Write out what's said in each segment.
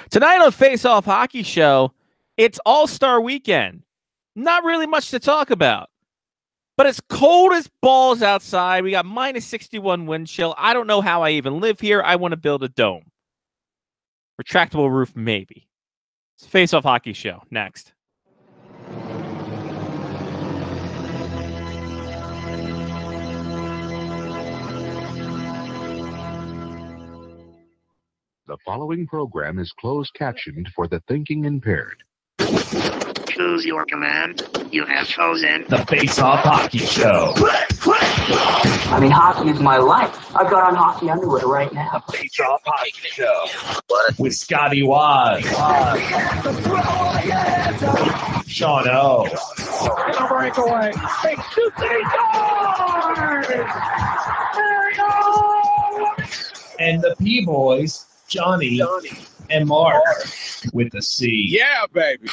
Tonight on Face Off Hockey Show, it's All-Star Weekend. Not really much to talk about, but it's cold as balls outside. We got minus 61 wind chill. I don't know how I even live here. I want to build a dome. Retractable roof, maybe. It's Face Off Hockey Show. Next. The following program is closed captioned for the thinking impaired. Choose your command. You have chosen the Face Off Hockey Show. I mean, hockey is my life. I've got on hockey underwear right now. The Face Off Hockey Show. With Scotty Waz. Sean O. breakaway. Big And the P-Boys, Johnny and Mark with the C. Yeah, baby. You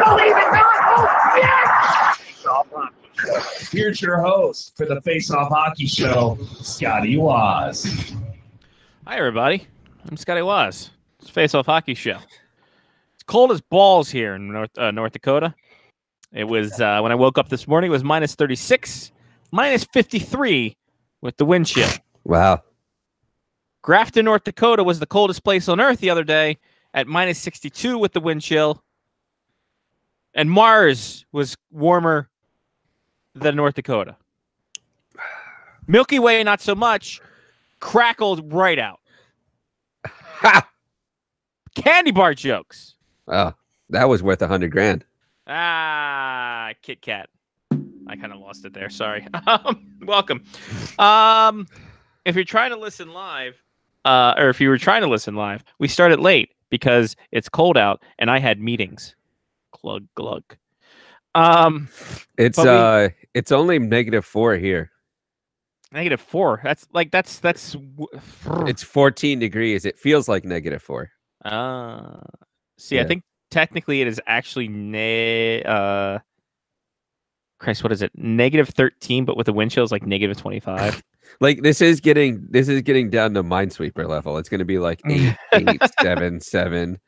believe it not? Yes! Here's your host for the Face Off Hockey Show, Scotty Waz. Hi, everybody. I'm Scotty Waz. It's Face Off Hockey Show. It's cold as balls here in North Dakota. It was, when I woke up this morning, it was minus 36, minus 53 with the wind chill. Wow. Grafton, North Dakota was the coldest place on Earth the other day at minus 62 with the wind chill. And Mars was warmer than North Dakota. Milky Way, not so much. Crackled right out. Ha! Candy bar jokes. Oh, that was worth $100,000. Kit Kat. I kind of lost it there. Sorry. Welcome. If you're trying to listen live, or if you were trying to listen live, we started late because it's cold out and I had meetings. Glug glug. It's only -4 here. -4. That's. It's 14 degrees. It feels like -4. See, yeah. I think technically it is actually Christ, what is it? -13, but with the wind chill is like -25. Like this is getting down to Minesweeper level. It's going to be like 8, 8, 7, 7.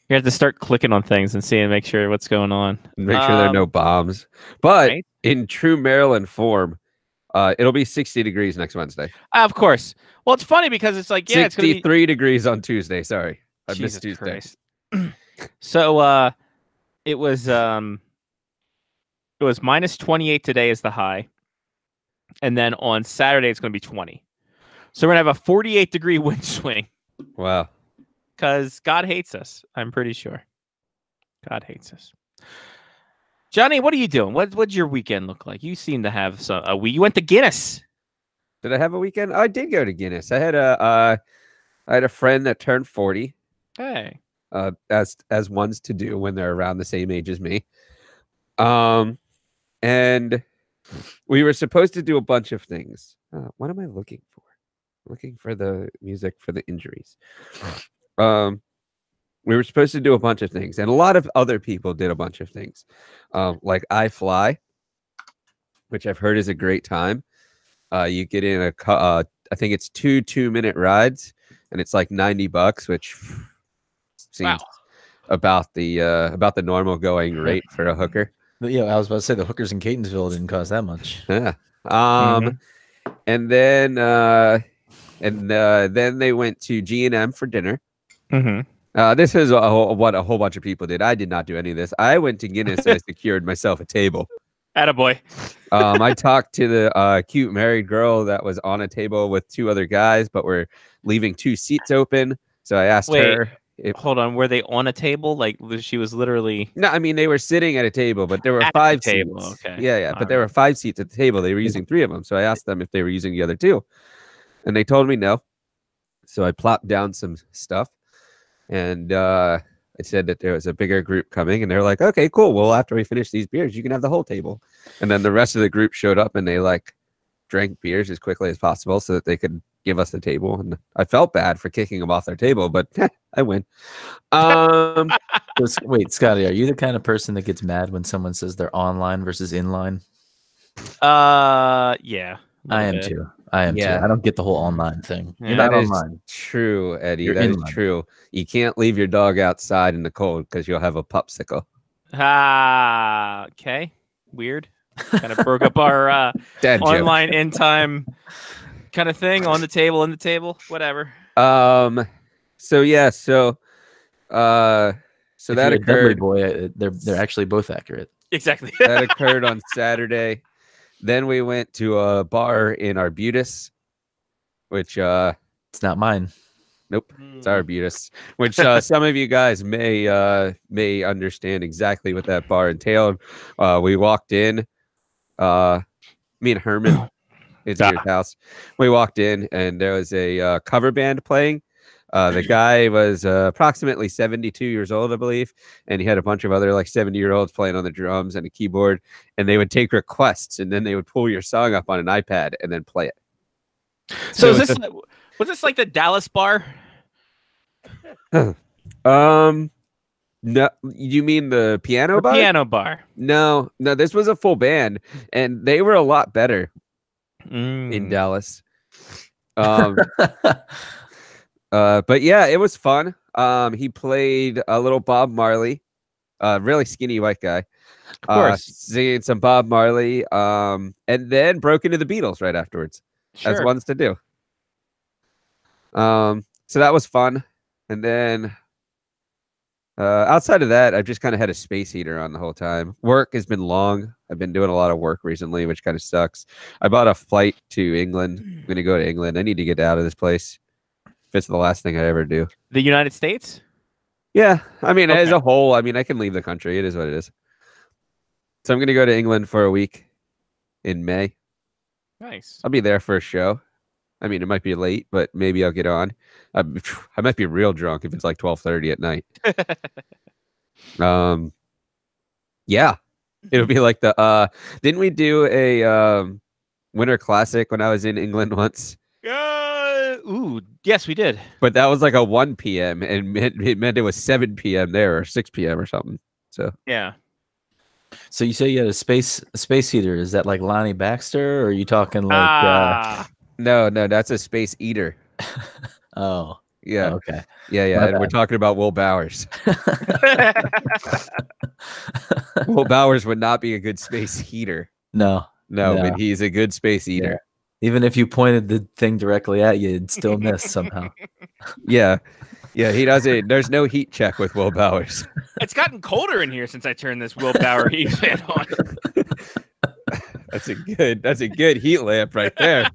You have to start clicking on things and see and make sure what's going on. Make sure there are no bombs. But right? in true Maryland form, it'll be 60 degrees next Wednesday. Of course. Well, it's funny because it's like, yeah, 63 it's going to be degrees on Tuesday. Sorry, I Jesus missed Tuesday. Christ. So it was minus 28 today is the high. And then on Saturday, it's going to be 20. So we're going to have a 48-degree wind swing. Wow. Because God hates us, I'm pretty sure. God hates us. Johnny, what are you doing? What'd your weekend look like? You seem to have you went to Guinness. Did I have a weekend? I did go to Guinness. I had a friend that turned 40. Hey. As ones to do when they're around the same age as me. And we were supposed to do a bunch of things. What am I looking for? Looking for the music for the injuries. We were supposed to do a bunch of things, and a lot of other people did a bunch of things. Like I Fly, which I've heard is a great time. You get in I think it's 2 2-minute rides, and it's like $90, which seems about the normal going rate for a hooker. Yeah, I was about to say the hookers in Catonsville didn't cost that much. Yeah. And then then they went to G&M for dinner. Mm-hmm. This is what a whole bunch of people did. I did not do any of this. I went to Guinness and I secured myself a table. Attaboy. I talked to the cute married girl that was on a table with 2 other guys, but we're leaving 2 seats open. So I asked her. Hold on, were they on a table? Like she was literally. No, I mean they were sitting at a table, but there were 5 seats. Okay. Yeah, but there were 5 seats at the table. They were using 3 of them. So I asked them if they were using the other 2, and they told me no. So I plopped down some stuff, and I said that there was a bigger group coming, and they're like, "Okay, cool. Well, after we finish these beers, you can have the whole table." And then the rest of the group showed up, and they drank beers as quickly as possible so that they could give us the table. And I felt bad for kicking them off their table, but I win. Wait, Scotty, are you the kind of person that gets mad when someone says they're online versus inline? Yeah. I am too. I am Yeah. too. I don't get the whole online thing. Yeah. You're not That is online. true, Eddie. You're That is inline. true. You can't leave your dog outside in the cold because you'll have a popsicle. Okay. Weird. Kind of broke up our Dad joke. online in time kind of thing on the table, whatever. So yeah, so that If you're a Dudley occurred. boy, they're actually both accurate. Exactly. That occurred on Saturday. Then we went to a bar in Arbutus, which It's not mine. nope, it's Arbutus, which some of you guys may understand exactly what that bar entailed. We walked in, me and Herman into your house. We walked in and there was a cover band playing. The guy was approximately 72 years old, I believe, and he had a bunch of other like 70-year-olds playing on the drums and a keyboard, and they would take requests, and then they would pull your song up on an iPad and then play it. So it is this was this like the Dallas bar? No, you mean the piano The bar? piano bar. No, this was a full band, and they were a lot better in Dallas. But yeah, it was fun. He played a little Bob Marley, really skinny white guy. Of course. Singing some Bob Marley, and then broke into the Beatles right afterwards, as Sure. ones to do. So that was fun. And then outside of that, I've just kind of had a space heater on the whole time. Work has been long. I've been doing a lot of work recently, which kind of sucks. I bought a flight to England. I'm going to go to England. I need to get out of this place. If it's the last thing I ever do. The United States? Yeah. I mean, as Okay. a whole, I mean, I can leave the country. It is what it is. So I'm going to go to England for a week in May. Nice. I'll be there for a show. I mean, it might be late, but maybe I'll get on. I might be real drunk if it's like 12:30 at night. Yeah, it'll be like the didn't we do a Winter Classic when I was in England once? Yes, we did. But that was like a 1 p.m. and it meant it was 7 p.m. there or 6 p.m. or something. So Yeah. So you say you had a space heater. Is that like Lonnie Baxter, or are you talking like? no, that's a space eater. Oh, Yeah, okay. yeah, My and we're bad. talking about Will Bowers. Will Bowers would not be a good space heater. No, No, No. but he's a good space eater. even if you pointed the thing directly at you, it'd still miss somehow. Yeah. He doesn't. There's no heat check with Will Bowers. It's gotten colder in here since I turned this Will Bauer heat fan on. That's a good heat lamp right there.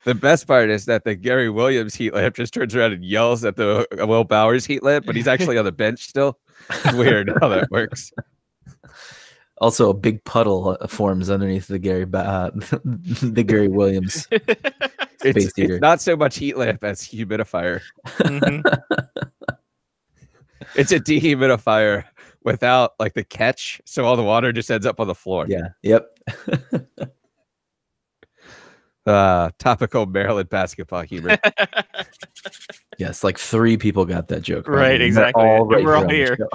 The best part is that the Gary Williams heat lamp just turns around and yells at the Will Bowers heat lamp, but he's actually on the bench still. It's weird how that works. Also, a big puddle forms underneath the the Gary Williams. It's heater. not so much heat lamp as humidifier. Mhm. It's a dehumidifier without like the catch, so all the water just ends up on the floor. Yeah. Yep. Topical Maryland basketball humor. Yes, like 3 people got that joke. Right, And they're exactly. all And right we're all on the here. show.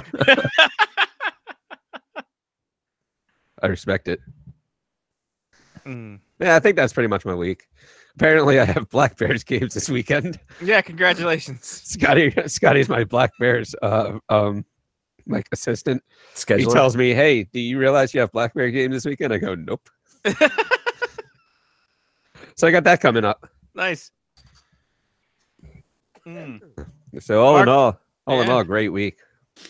I respect it. Mm. Yeah, I think that's pretty much my week. Apparently, I have Black Bears games this weekend. Yeah, congratulations. Scotty's my Black Bears like assistant. He Scheduler. tells me, "Hey, do you realize you have Black Bear games this weekend?" I go, "Nope." So I got that coming up. Nice. Mm. So all in Mark- all, great week.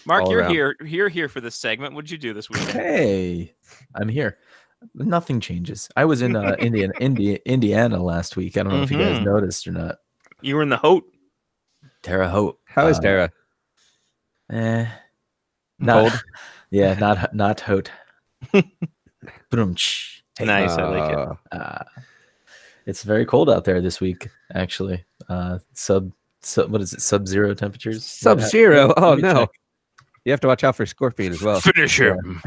Mark, All you're around. here. You're here for this segment. What'd you do this weekend? Hey, I'm here. Nothing changes. I was in Indiana last week. I don't know if you guys Mhm. noticed or not. You were in the Haute. Terre Haute. How is Tara? Not, Cold? Yeah, not Haute. Boom-ch. Hey, Nice. I like it. It's very cold out there this week, actually. What is it? Sub-zero temperatures? Sub-zero? Oh, Let me no. check. You have to watch out for Scorpion as well. Finish him.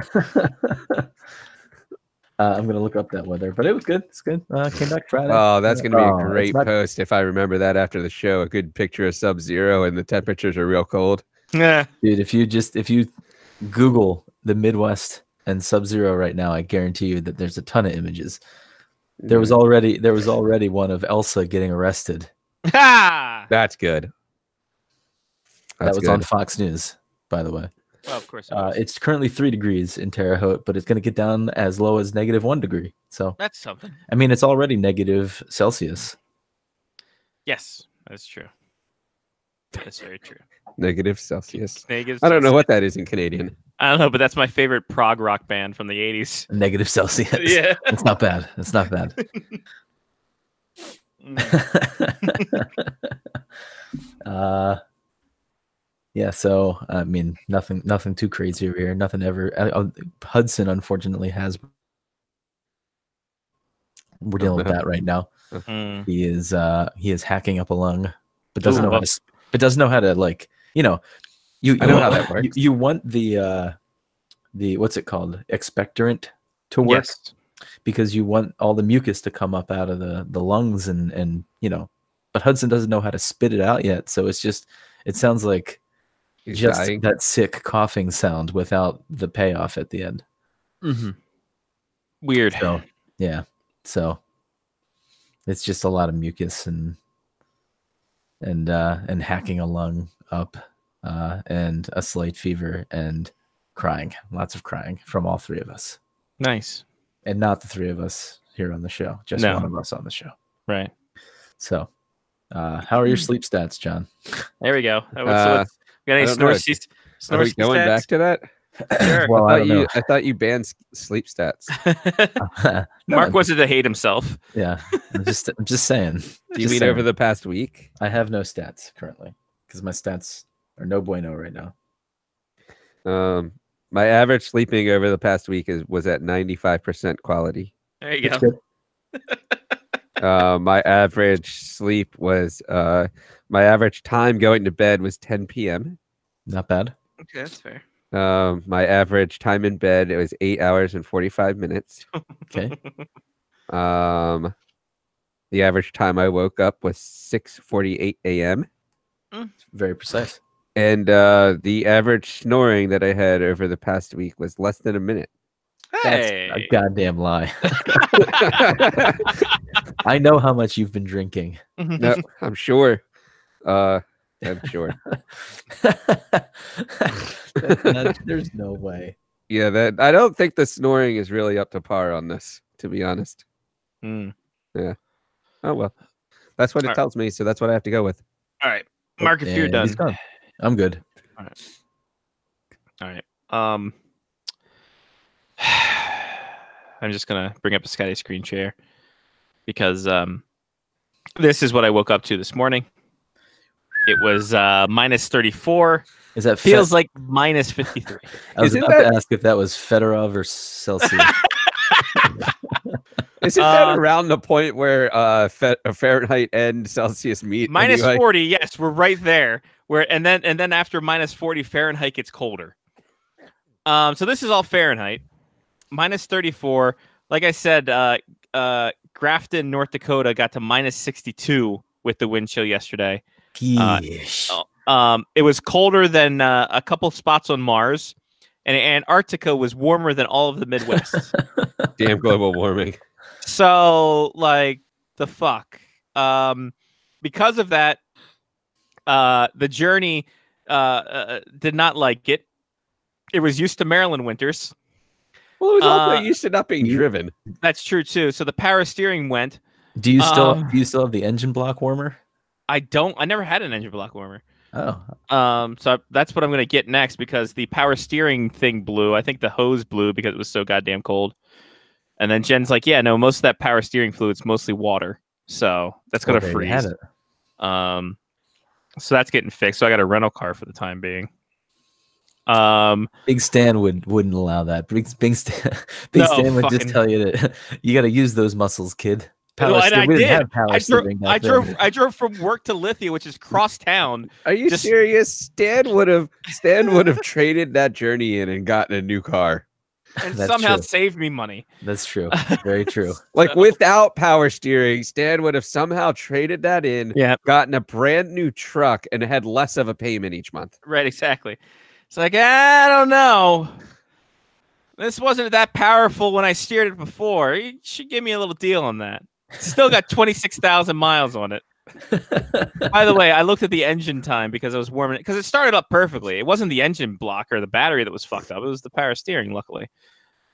I'm gonna look up that weather, but it was good. It's good. Came back Friday. Oh, that's going to be Oh, a it's great not- post if I remember that after the show. A good picture of Sub-Zero and the temperatures are real cold. Yeah. Dude, if you Google the Midwest and Sub-Zero right now, I guarantee you that there's a ton of images. There was already one of Elsa getting arrested. Ha! That's good. That was on Fox News, by the way. Well, of course. It was. It's currently 3 degrees in Terre Haute, but it's going to get down as low as -1 degree. So That's something. I mean, it's already negative Celsius. Yes, that's true. That's very true. Negative Celsius. Negative I don't know Celsius. what that is in Canadian. I don't know, but that's my favorite prog rock band from the 80s. Negative Celsius. Yeah. It's not bad. It's not bad. Yeah, so I mean, nothing too crazy over here. Nothing ever. Hudson, unfortunately, has. We're dealing with that right now. Mm. He is hacking up a lung, but doesn't Ooh, know how to. But doesn't know how to, like, you know. I know how that works. You want the what's it called, expectorant to work, Yes. because you want all the mucus to come up out of the lungs and you know. But Hudson doesn't know how to spit it out yet, so it sounds like He's just dying. that sick coughing sound without the payoff at the end. Mm-hmm. Weird. So yeah, so it's just a lot of mucus and hacking a lung up, and a slight fever and crying, lots of crying from all 3 of us, Nice. and not the 3 of us here on the show, just No. one of us on the show. Right. So, how are your sleep stats, John? There we go. Got any I don't know. snore Are we going back to that? Sure. Well, I don't know. I thought you banned sleep stats. No, Mark wanted to hate himself. yeah, I'm just saying. Do you mean over the past week? I have no stats currently because my stats are no bueno right now. My average sleeping over the past week was at 95% quality. There you go. That's good. My average sleep was my average time going to bed was 10 p.m. Not bad. Okay, that's fair. My average time in bed, it was 8 hours and 45 minutes. Okay. The average time I woke up was 6:48 a.m. Very precise. And the average snoring that I had over the past week was less than a minute. Hey. That's a goddamn lie. I know how much you've been drinking. No, I'm sure. I'm sure. There's no way. Yeah, that I don't think the snoring is really up to par on this, to be honest. Mm. Oh well. That's what it Alright. tells me, so that's what I have to go with. All right, Mark, if you're And done. he's gone. I'm good. All right. I'm just gonna bring up a Scotty screen share because this is what I woke up to this morning. It was minus 34. Is that Feels like minus 53. I was Isn't about that- to ask if that was Fedorov or Celsius. Isn't that around the point where Fahrenheit and Celsius meet? Minus anyway? 40, yes, we're right there. And then after minus 40, Fahrenheit gets colder. So this is all Fahrenheit. Minus 34. Like I said, Grafton, North Dakota got to minus 62 with the wind chill yesterday. Yeesh. It was colder than a couple spots on Mars, and Antarctica was warmer than all of the Midwest. Damn global warming. So, like, the fuck. Because of that, the journey did not like it. It was used to Maryland winters. Well, it was also used to not being driven. That's true too. So the power steering went. Do you still have the engine block warmer? I never had an engine block warmer. Oh, So that's what I'm gonna get next because the power steering thing blew. I think the hose blew because it was so goddamn cold. And then Jen's like, yeah, no, most of that power steering fluid's mostly water. So that's gonna there you freeze. have it. So that's getting fixed. So I got a rental car for the time being. Big Stan wouldn't allow that. Big Stan, No, Stan would just fucking- tell you that you got to use those muscles, kid. No, and I We didn't did. have power steering back then. I drove from work to Lithia, which is cross town. Are you Just- serious? Stan would have traded that journey in and gotten a new car. And That's somehow true. saved me money. That's true. Very true. Like without power steering, Stan would have somehow traded that in, Yeah. gotten a brand new truck, and had less of a payment each month. Right, exactly. It's like, I don't know. This wasn't that powerful when I steered it before. You should give me a little deal on that. Still got 26,000 miles on it. By the way, I looked at the engine time because I was warming it because it started up perfectly. It wasn't the engine block or the battery that was fucked up. It was the power steering, luckily.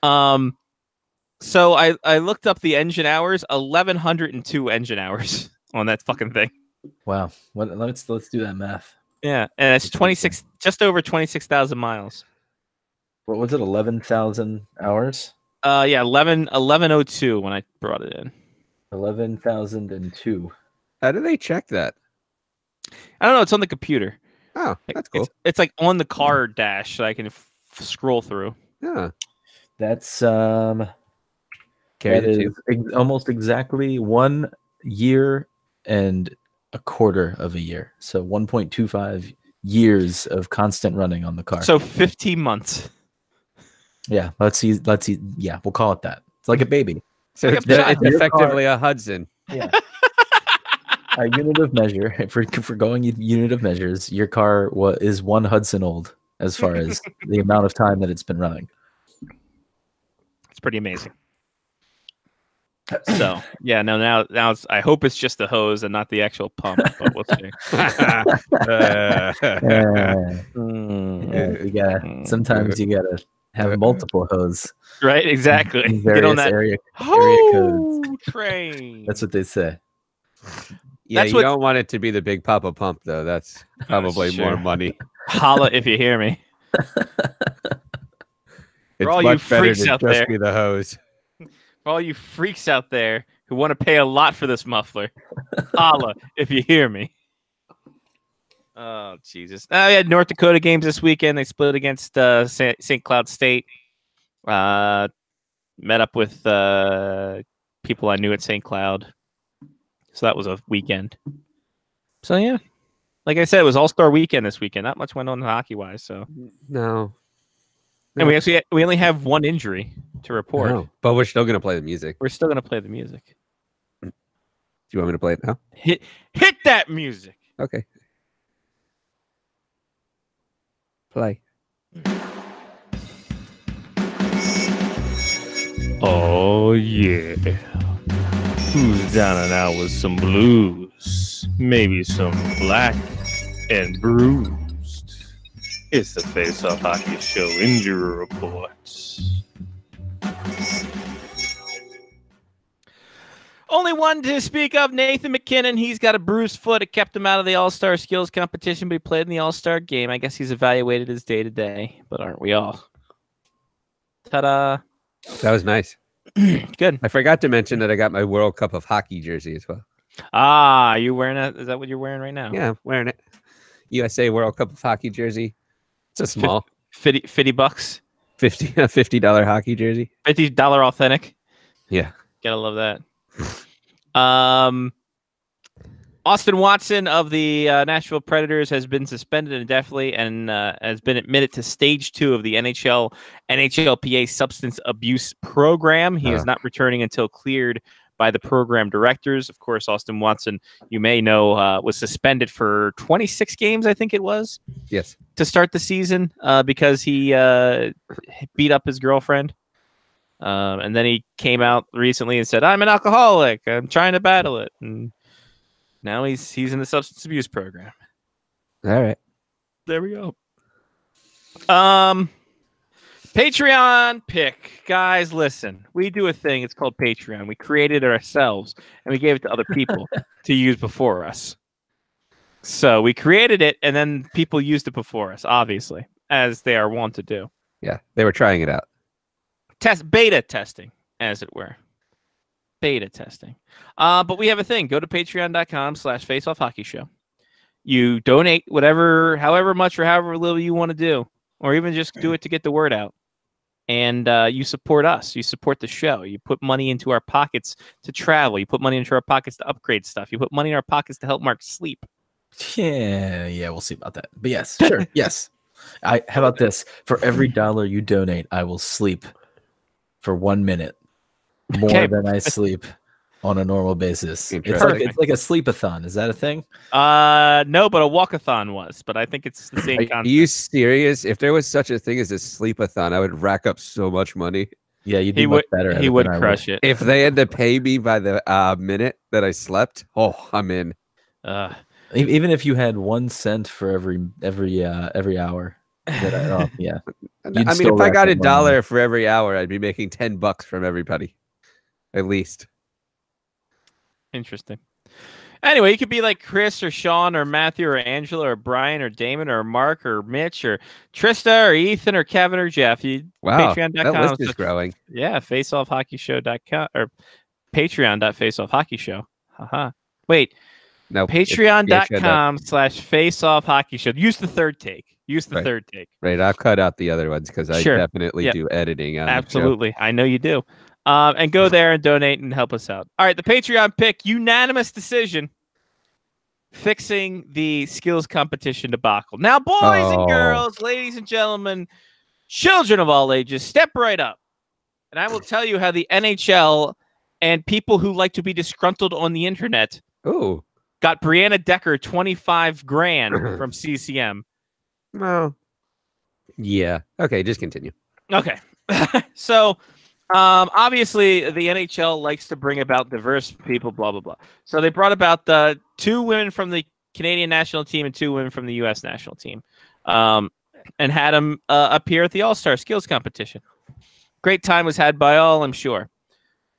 So I looked up the engine hours, 1,102 engine hours on that fucking thing. Wow. Let's do that math. Yeah, and it's 26, just over 26,000 miles. What was it? 11,000 hours? Yeah, 1102 when I brought it in. 11,002. How do they check that? I don't know. It's on the computer. Oh, that's cool. It's like on the car dash, so I can scroll through. Yeah. That's Carry that the is almost exactly 1 year and a quarter of a year. So 1.25 years of constant running on the car. So 15 months. Yeah, let's see. Yeah, we'll call it that. It's like a baby. So Like it's, a child. it's effectively a Hudson. Yeah. A unit of measure for going unit of measures. Your car is 1 Hudson old as far as the amount of time that it's been running. It's pretty amazing. So yeah, no, now I hope it's just the hose and not the actual pump, but we'll see. You gotta. Sometimes you gotta have multiple hose. Right, exactly. In Get on various that area ho codes. train. That's what they say. Yeah, That's you what- don't want it to be the Big Papa pump, though. That's probably Sure. more money. Holla if you hear me. It's all you much better freaks to out just there. be the hose. For all you freaks out there who want to pay a lot for this muffler, holla if you hear me. Oh, Jesus. We had North Dakota games this weekend. They split against St. Cloud State. Met up with people I knew at St. Cloud. So that was a weekend. So, yeah. Like I said, it was All-Star weekend this weekend. Not much went on hockey-wise. So, No. and we only have one injury to report. No. But we're still going to play the music. We're still going to play the music. Do you want me to play it now? Hit that music. Okay. Play. Oh, yeah. Who's down and out with some blues? Maybe some black and bruised. It's the Face Off Hockey Show injury reports. Only one to speak of, Nathan McKinnon. He's got a bruised foot. It kept him out of the All-Star skills competition, but he played in the All-Star game. I guess he's evaluated his day-to-day, but aren't we all? Ta-da. That was nice. Good. I forgot to mention that I got my World Cup of Hockey jersey as well. Ah, you wearing that? Is that what you're wearing right now? Yeah, I'm wearing it. USA World Cup of Hockey jersey. It's a small $50, $50 hockey jersey. $50 authentic. Yeah. Gotta love that. Austin Watson of the Nashville Predators has been suspended indefinitely and has been admitted to stage 2 of the NHLPA substance abuse program. He is not returning until cleared by the program directors. Of course, Austin Watson, you may know, was suspended for 26 games, I think it was. Yes. To start the season because he beat up his girlfriend. And then he came out recently and said, I'm an alcoholic. I'm trying to battle it. And now he's in the substance abuse program. All right. There we go. Patreon pick. Guys, listen. We do a thing. It's called Patreon. We created it ourselves, and we gave it to other people to use before us. So we created it, and then people used it before us, obviously, as they are wont to do. Yeah, they were trying it out. Beta testing, as it were. Beta testing. But we have a thing. Go to patreon.com/faceoffhockeyshow. You donate however much or however little you want to do, or even just do it to get the word out. And you support us. You support the show. You put money into our pockets to travel. You put money into our pockets to upgrade stuff. You put money in our pockets to help Mark sleep. Yeah, we'll see about that. But yes, sure, yes. How about this? For every $1 you donate, I will sleep for 1 minute more Okay. than I sleep on a normal basis. It's Interesting. like a sleepathon. Is that a thing? No, but a walkathon was. But I think it's the same Are concept. you serious? If there was such a thing as a sleepathon, I would rack up so much money. Yeah, you'd He do would. much better. at He it would than I crush it. If they had to pay me by the minute that I slept, oh, I'm in. Even if you had 1 cent for every hour. Yeah. I You'd mean, still if I rack got up more $1 for every hour, I'd be making $10 from everybody, at least. Interesting. Anyway, you could be like Chris or Sean or Matthew or Angela or Brian or Damon or Mark or Mitch or Trista or Ethan or Kevin or Jeff. Wow, Patreon.com. that list is growing. Yeah, faceoffhockeyshow.com or patreon.faceoffhockeyshow. Haha. Wait, No, patreon.com/faceoffhockeyshow. Use the third take. Right. Third take. Right, I'll cut out the other ones because I Sure. definitely Yep. do editing. On the show. Absolutely. I know you do. And go there and donate and help us out. All right, the Patreon pick, unanimous decision, fixing the skills competition debacle. Now, boys and Oh. girls, ladies and gentlemen, children of all ages, step right up. And I will tell you how the NHL and people who like to be disgruntled on the internet Oh, got Brianna Decker $25,000 from CCM. well, yeah. Okay, just continue. Okay. So, obviously, the NHL likes to bring about diverse people, blah, blah, blah. So they brought about the 2 women from the Canadian national team and 2 women from the U.S. national team and had them appear at the All-Star Skills Competition. Great time was had by all, I'm sure.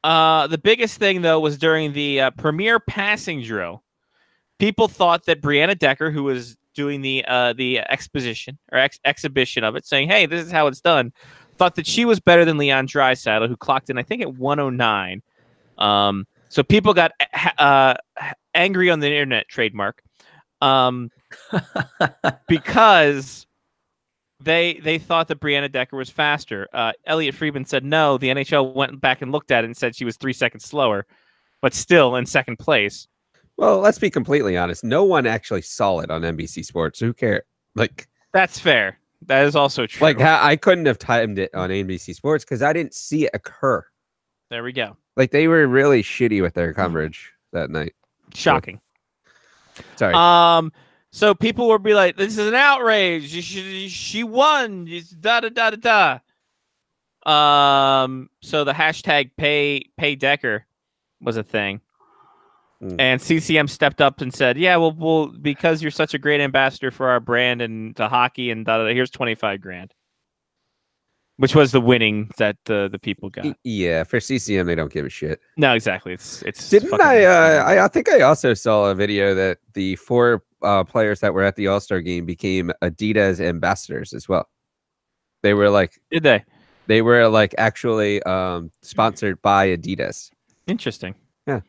The biggest thing, though, was during the premier passing drill. People thought that Brianna Decker, who was doing the exposition or exhibition of it, saying, hey, this is how it's done, thought that she was better than Leon Draisaitl, who clocked in, I think, at 109. So people got angry on the internet, trademark, because they thought that Brianna Decker was faster. Elliot Friedman said no. The NHL went back and looked at it and said she was 3 seconds slower, but still in second place. Well, let's be completely honest. No one actually saw it on NBC Sports. Who cares? Like, That's fair. That is also true. like I couldn't have timed it on NBC Sports because I didn't see it occur. There we go. Like, they were really shitty with their coverage that night. Shocking. Sorry. So people would be like, "This is an outrage. She won. Da da da da da." So the hashtag pay Decker was a thing, and CCM stepped up and said, "Yeah, well, because you're such a great ambassador for our brand and to hockey and da da da. Here's $25,000." Which was the winning that the people got. Yeah, for CCM they don't give a shit. No, exactly. It's Didn't fucking- I think I also saw a video that the 4 players that were at the All-Star game became Adidas ambassadors as well. They were like Did they? They were like actually sponsored by Adidas. Interesting. Yeah.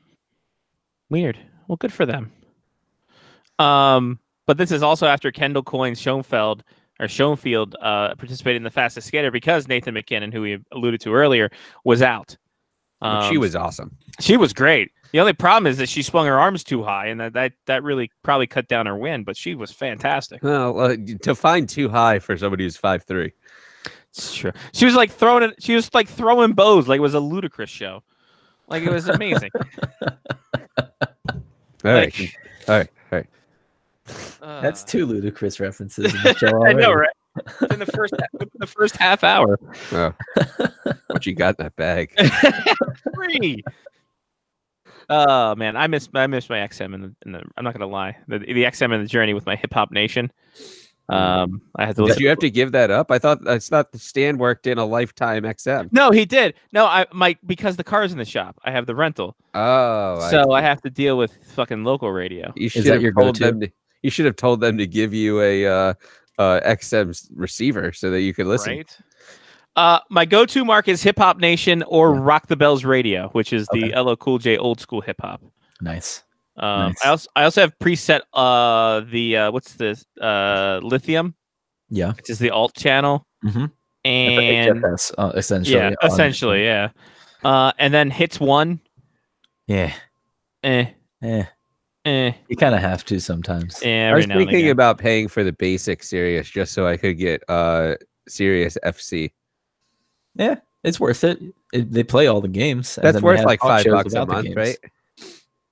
Weird. Well, good for them. But this is also after Kendall Coyne Schoenfield participated in the fastest skater because Nathan McKinnon, who we alluded to earlier, was out. She was awesome. She was great. The only problem is that she swung her arms too high, and that really probably cut down her win. But she was fantastic. Well, to find too high for somebody who's 5'3". Sure. She was like throwing bows like it was a ludicrous show. Like it was amazing. All right. That's 2 ludicrous references in the show I know, already. right? In the first half hour. Oh. What you got in that bag? 3. Oh man, I miss my XM in the I'm not gonna lie. The XM in the journey with my Hip Hop Nation. I had to Did listen. you have to give that up? I thought the Stan worked in a lifetime XM. No, he did. No, because the car's in the shop. I have the rental. Oh, So I have to deal with fucking local radio. You Is should that have your told go-to? them. You should have told them to give you a XM receiver so that you could listen. Right. My go-to mark is Hip Hop Nation or Rock the Bells Radio, which is the Okay. LL Cool J old school hip hop. Nice. I also have preset what's this Lithium, Yeah. which is the alt channel, Mhm. and HFS, essentially. yeah, essentially, yeah. And then Hits 1, Yeah. eh, Eh. eh, You kind of have to sometimes. eh, I every was now and thinking again. about paying for the basic Sirius just so I could get Sirius FC. Yeah. It's worth it. They play all the games. And That's then they worth have like talk shows $5 a about the month, games. right?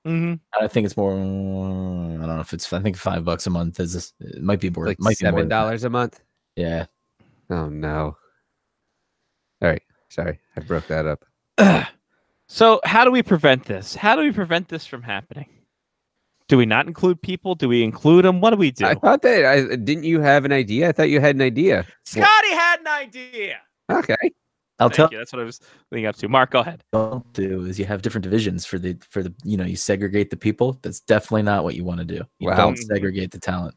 Mm-hmm. I think it's more. I don't know if it's. I think $5 a month is. It might be more. Like might be more than that. $7 a month. Yeah. Oh no. All right. Sorry, I broke that up. So how do we prevent this? How do we prevent this from happening? Do we not include people? Do we include them? What do we do? I thought that didn't you have an idea? I thought you had an idea. Scotty had an idea. Okay. I'll tell Thank you. That's what I was leading up to. Mark, go ahead. you what you do is you have different divisions for the you segregate the people. That's definitely not what you want to do. You Wow. don't segregate the talent.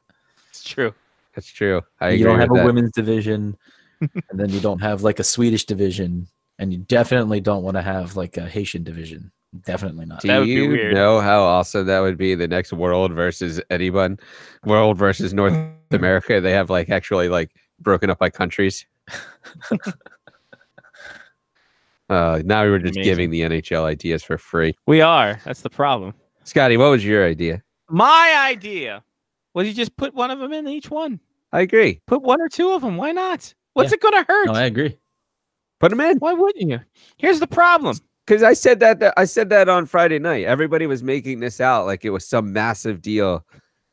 It's true. That's true. I You agree don't have with a that. women's division, and then you don't have like a Swedish division, and you definitely don't want to have like a Haitian division. Definitely not. Do That would be you weird. know how awesome that would be? The next world versus anyone, world versus North America. They have like actually like broken up by countries. Now we were just Amazing. giving the NHL ideas for free. We are. That's the problem. Scotty, what was your idea? My idea was you just put one of them in each one. I agree. Put one or two of them. Why not? What's Yeah. it going to hurt? No, I agree. Put them in. Why wouldn't you? Here's the problem. Because I said that on Friday night. Everybody was making this out like it was some massive deal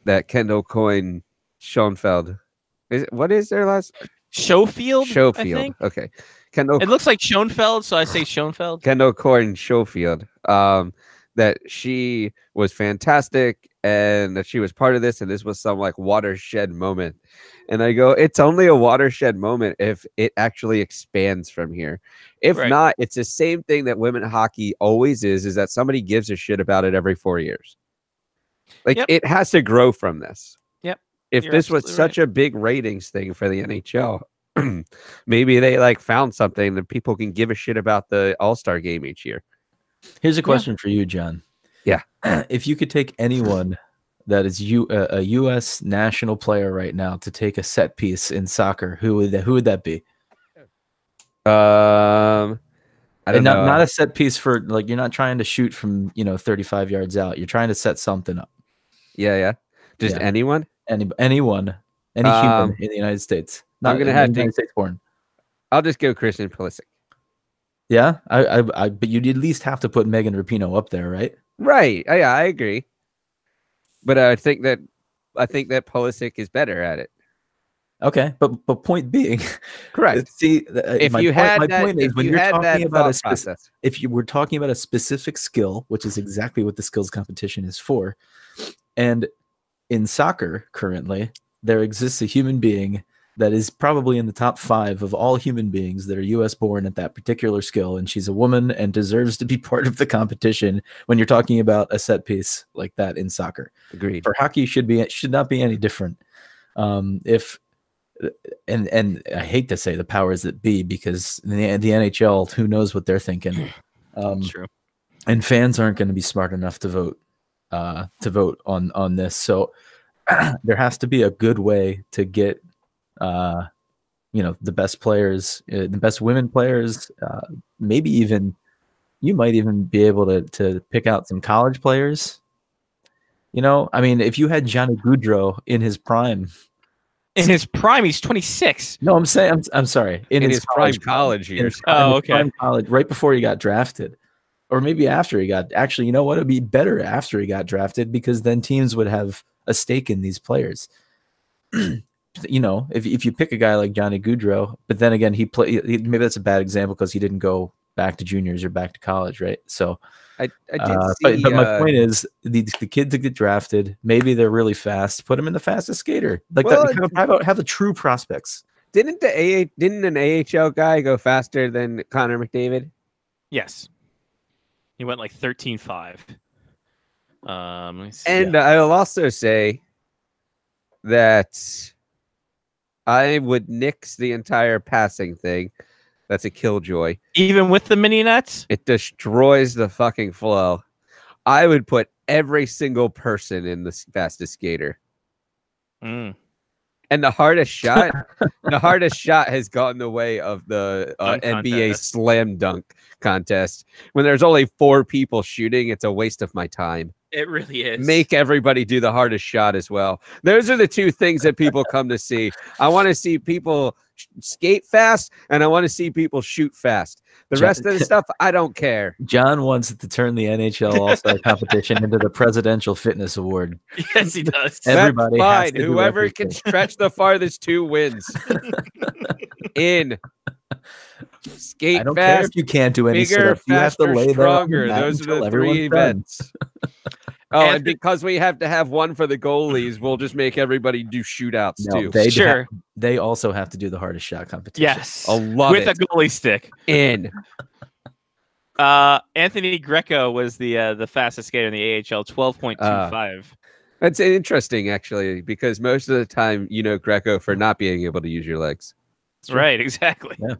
that Kendall Coyne Schoenfeld. What is their last Schofield? I Schofield? think. Okay. Kendall It looks like Schoenfeld, so I say Schoenfeld. Kendall Coyne Schofield. That she was fantastic and that she was part of this, and this was some like watershed moment. And I go, it's only a watershed moment if it actually expands from here. If Right. not, it's the same thing that women hockey always is that somebody gives a shit about it every 4 years. Like Yep. it has to grow from this. Yep. If You're this was absolutely such a big ratings thing for the NHL, maybe they like found something that people can give a shit about the All-Star game each year. Here's a question for you, John. Yeah. If you could take anyone that is a U.S. national player right now to take a set piece in soccer, who would that be? I don't And know. not a set piece for like you're not trying to shoot from 35 yards out. You're trying to set something up. Yeah. Just Yeah. anyone. Anyone, any human in the United States. Not gonna in have the to- United States born. I'll just go Christian Pulisic. Yeah, but you'd at least have to put Megan Rapinoe up there, right? Right. Yeah, I agree. But I think that Pulisic is better at it. Okay, but point being, Correct. see, If my you point, had my that, point is if when you you're had that talking about a thought specific, process, if you were talking about a specific skill, which is exactly what the skills competition is for, and in soccer currently there exists a human being that is probably in the top 5 of all human beings that are US born at that particular skill, and she's a woman and deserves to be part of the competition when you're talking about a set piece like that in soccer. agreed. For hockey should not be any different. If and I hate to say the powers that be, because the NHL, who knows what they're thinking. True. And fans aren't going to be smart enough to vote on this. So there has to be a good way to get the best players, the best women players. Maybe even you might even be able to pick out some college players. I mean, if you had Johnny Gaudreau in his prime. In his prime, he's 26. No, I'm saying I'm sorry. In his prime college in years. his prime- Oh, in his okay. prime college, right before he got drafted, or maybe after he got. Actually, you know what? It'd be better after he got drafted, because then teams would have a stake in these players. If you pick a guy like Johnny Gaudreau, but then again, maybe that's a bad example because he didn't go back to juniors or back to college, right? So. I did But my point is, the kids that get drafted, maybe they're really fast. Put them in the fastest skater. Like Well, that. Have the true prospects. didn't an AHL guy go faster than Connor McDavid? Yes. He went like 13.5. Let me see. And I will also say that I would nix the entire passing thing. That's a killjoy. Even with the mini nets? It destroys the fucking flow. I would put every single person in the fastest skater. Mm. And the hardest shot, has gotten the way of the Dunk NBA contest. slam dunk contest. When there's only 4 people shooting, it's a waste of my time. It really is. Make everybody do the hardest shot as well. Those are the two things that people come to see. I want to see people skate fast, and I want to see people shoot fast. The rest of the stuff, I don't care. John wants to turn the NHL All-Star competition into the Presidential Fitness Award. Yes, he does. Everybody That's has fine. to do Whoever everything. can stretch the farthest 2 wins. In. Skate I don't care fast, if you can't do any bigger, stuff. You have to faster, lay there on the stronger. mat Those are until the everyone's 3 done. events. And because we have to have one for the goalies, we'll just make everybody do shootouts No, too. they Sure. they also have to do the hardest shot competition. Yes. I love With it. a goalie stick. In. Anthony Greco was the fastest skater in the AHL, 12.25. That's interesting, actually, because most of the time, Greco for not being able to use your legs. Right, exactly. Yeah.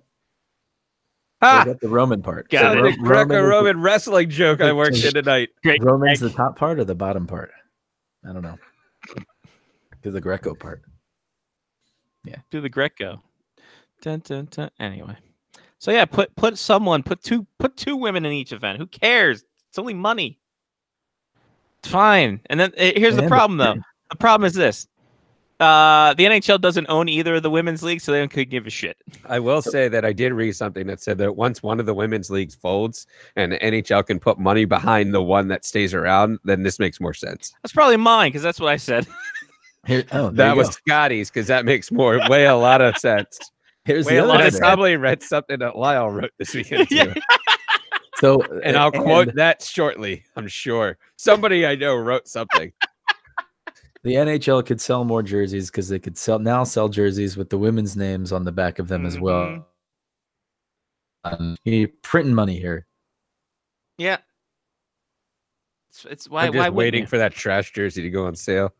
Ha! What about the Roman part? Got So it. the Roman is Greco-Roman wrestling joke I worked in tonight. Great. Roman's the top part or the bottom part? I don't know. To the Greco part. Do the Greco. Dun, dun, dun. Anyway. So yeah, put two women in each event. Who cares? It's only money. It's fine. And then here's the And- problem though. The problem is this. The NHL doesn't own either of the women's leagues, so they could give a shit. I will say that I did read something that said that once one of the women's leagues folds and the NHL can put money behind the one that stays around, then this makes more sense. That's probably mine because that's what I said. There That you was go. Scotty's because that makes way a lot of sense. Here's way the a other lot And I of thing. probably read something that Lyle wrote this weekend too. Yeah. So, And I'll quote that shortly, I'm sure. Somebody I know wrote something. the NHL could sell more jerseys because they could sell jerseys with the women's names on the back of them as well. You're printing money here. Yeah. It's why I'm just why waiting for that trash jersey to go on sale.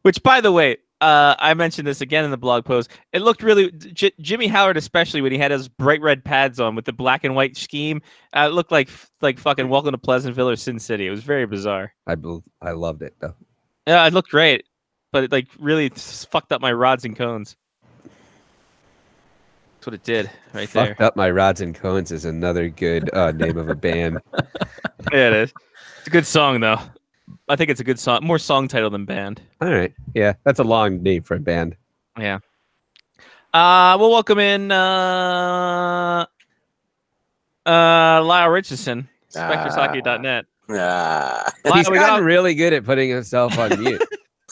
Which, by the way, I mentioned this again in the blog post. It looked really Jimmy Howard, especially when he had his bright red pads on with the black and white scheme. It looked like fucking Welcome to Pleasantville or Sin City. It was very bizarre. I loved it though. Yeah, it looked great, but it really fucked up my rods and cones. That's what it did right there. Fucked up my rods and cones is another good name of a band. Yeah, it is. It's a good song though. I think it's a good song, more song title than band. All right, yeah, that's a long name for a band. Yeah. We'll welcome in Lyle Richardson, SpectreShockey.net. Lyle, He's we got- gotten really good at putting himself on mute.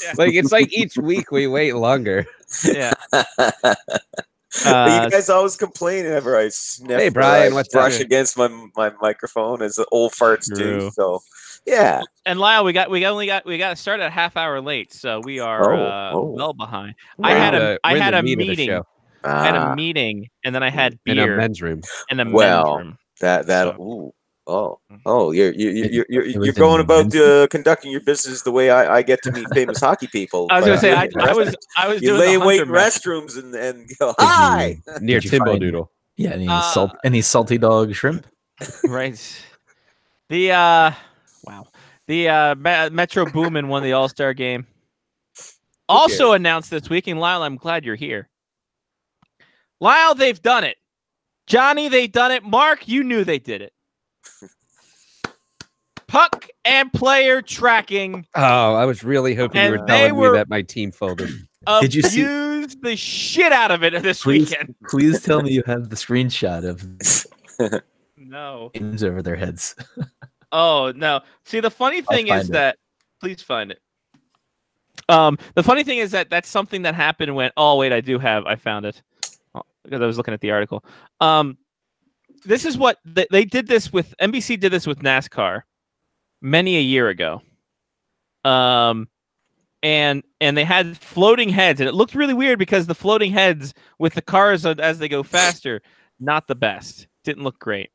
Yeah. Like it's like each week we wait longer. Yeah. You guys always complain whenever I sniff. Hey, or Brian, I what's brush up? against my microphone as the old farts do. True. So yeah, And Lyle, we got to start a half hour late, so we are Oh. well behind. We're I had in a the- we're in the meat of the meeting. show. I had Ah, a meeting, and then I had In a beer men's room. in a men's Well, room. that So- you're was going in about men's- conducting your business the way I get to meet famous hockey people. I was gonna say But I was you doing lay the in wait Hunter in method. restrooms and go hi. Near Did you Timbo find- Doodle. Yeah, Uh, any salty dog shrimp? Right. The wow. The Metro Boomin won the All-Star game. Also announced this week, and Lyle, I'm glad you're here. Lyle, they've done it. Johnny, they've done it. Mark, you knew they did it. Puck and player tracking Oh, I was really hoping you And were they telling were- me that my team folded. Did you see- abused the shit out of it this Please, weekend. please tell me you have the screenshot of No. names over their heads. Oh no! See, the funny I'll thing find is it. that please find it. The funny thing is that that's something that happened when. Oh wait, I found it because I was looking at the article. This is what they did this with. NBC did this with NASCAR many a year ago. And they had floating heads, and it looked really weird because the floating heads with the cars as they go faster, not the best. Didn't look great.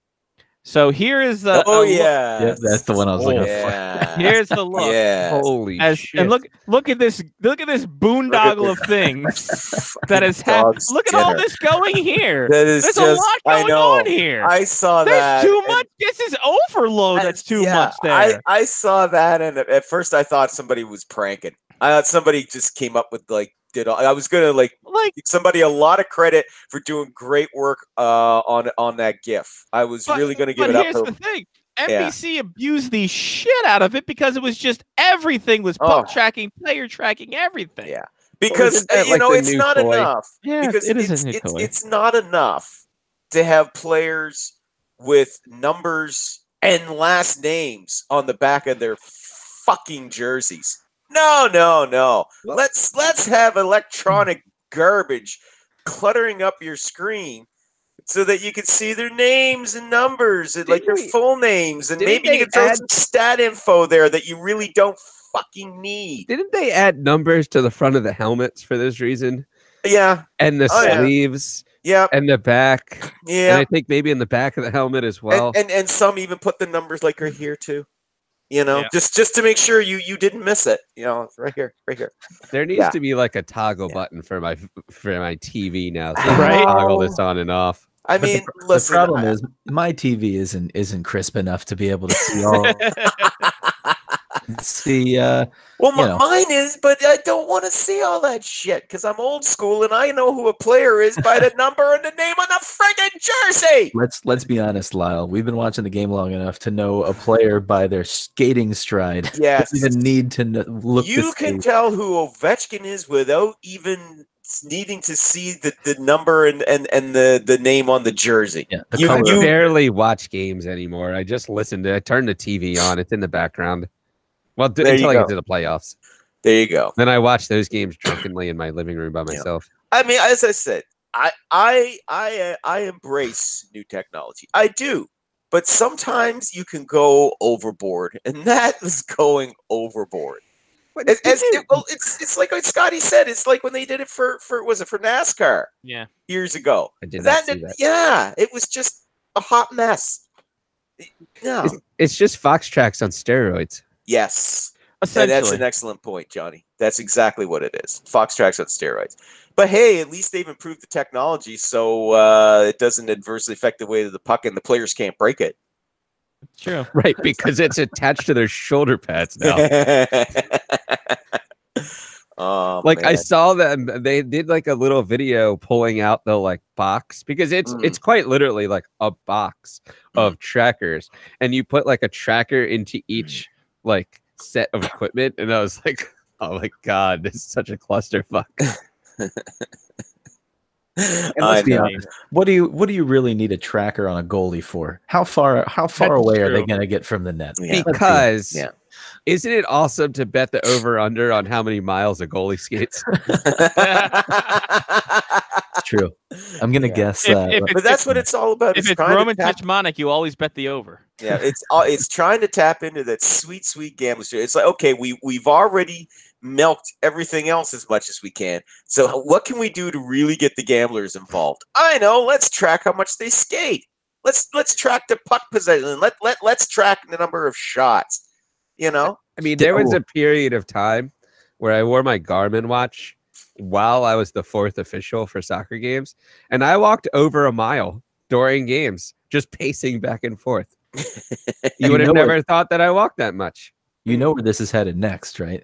So here is the. Oh a look- yeah, Yeah, that's the one I was looking for. Yeah. Here's the look. Yeah. Holy As, shit. and look at this boondoggle of things that is happening. Dog's Look at all dinner. this going here. That is There's just, a lot I going know. on here. I saw There's that. too and much. This is overload. That's too yeah, much there. I saw that, and at first I thought somebody was pranking. I thought somebody just came up with I was gonna like give somebody a lot of credit for doing great work on that GIF. I was really gonna give it up. Here's For, the thing. NBC abused the shit out of it because it was just everything was Oh. puck tracking, player tracking, everything. Yeah. because isn't that you like know the it's new not toy? enough. Yeah, Because it is it's a new it's toy. it's not enough to have players with numbers and last names on the back of their fucking jerseys. No, no, no. Well- Let's have electronic garbage cluttering up your screen so that you can see their names and numbers and like their Didn't we- full names, and didn't maybe you they can throw add- some stat info there that you really don't fucking need. Didn't they add numbers to the front of the helmets for this reason? Yeah, And the Oh, yeah. sleeves yeah, and the back. And yeah. I think maybe in the back of the helmet as well. And some even put the numbers like right here too. You know, Yeah. just to make sure you didn't miss it. You know, it's right here, right here. There needs yeah. to be like a toggle Yeah. button for my TV now. So I can Right? toggle this on and off. I But mean, the listen. problem is my TV isn't crisp enough to be able to see all see well, you know. mine is, but I don't want to see all that shit because I'm old school and I know who a player is by the number and the name on the friggin' jersey. Let's be honest, Lyle. We've been watching the game long enough to know a player by their skating stride. Yes. Doesn't even need to look. You can tell who Ovechkin is without even needing to see the number and the name on the jersey. Yeah, the You- color. I barely watch games anymore. I just listen to. I turn the TV on. It's in the background. Well, There you until I go. get to the playoffs. There you go. Then I watch those games drunkenly in my living room by myself. I mean, as I said, I embrace new technology. I do, but sometimes you can go overboard, and that is going overboard. It's like what Scotty said. It's like when they did it for was it for NASCAR Yeah. years ago. I did not see That- that. Yeah, it was just a hot mess. No. It's just Fox Tracks on steroids. Yes. And Essentially. that's an excellent point, Johnny. That's exactly what it is. Fox Tracks on steroids. But hey, at least they've improved the technology so it doesn't adversely affect the weight of the puck and the players can't break it. True. Right, because it's attached to their shoulder pads now. Oh, Like I man. saw them, they did like a little video pulling out the like box because it's quite literally like a box of trackers, and you put like a tracker into each like set of equipment, and I was like, oh my god, this is such a clusterfuck. And I let's be know. honest. What do you really need a tracker on a goalie for? How far That's away are they true. going to get from the net? Yeah. Because Yeah. isn't it awesome to bet the over under on how many miles a goalie skates? It's true. I'm going to Yeah. guess But that's what it's all about. If it's trying to Roman tap- Cechmanek, you always bet the over. Yeah, it's trying to tap into that sweet gambling. It's like, okay, we've already milked everything else as much as we can. So what can we do to really get the gamblers involved? I know. Let's track how much they skate. Let's track the puck possession. Let's track the number of shots. You know. I mean, there was a period of time where I wore my Garmin watch while I was the fourth official for soccer games, and I walked over a mile during games, just pacing back and forth. You would have know never thought that I walked that much. You know where this is headed next, right?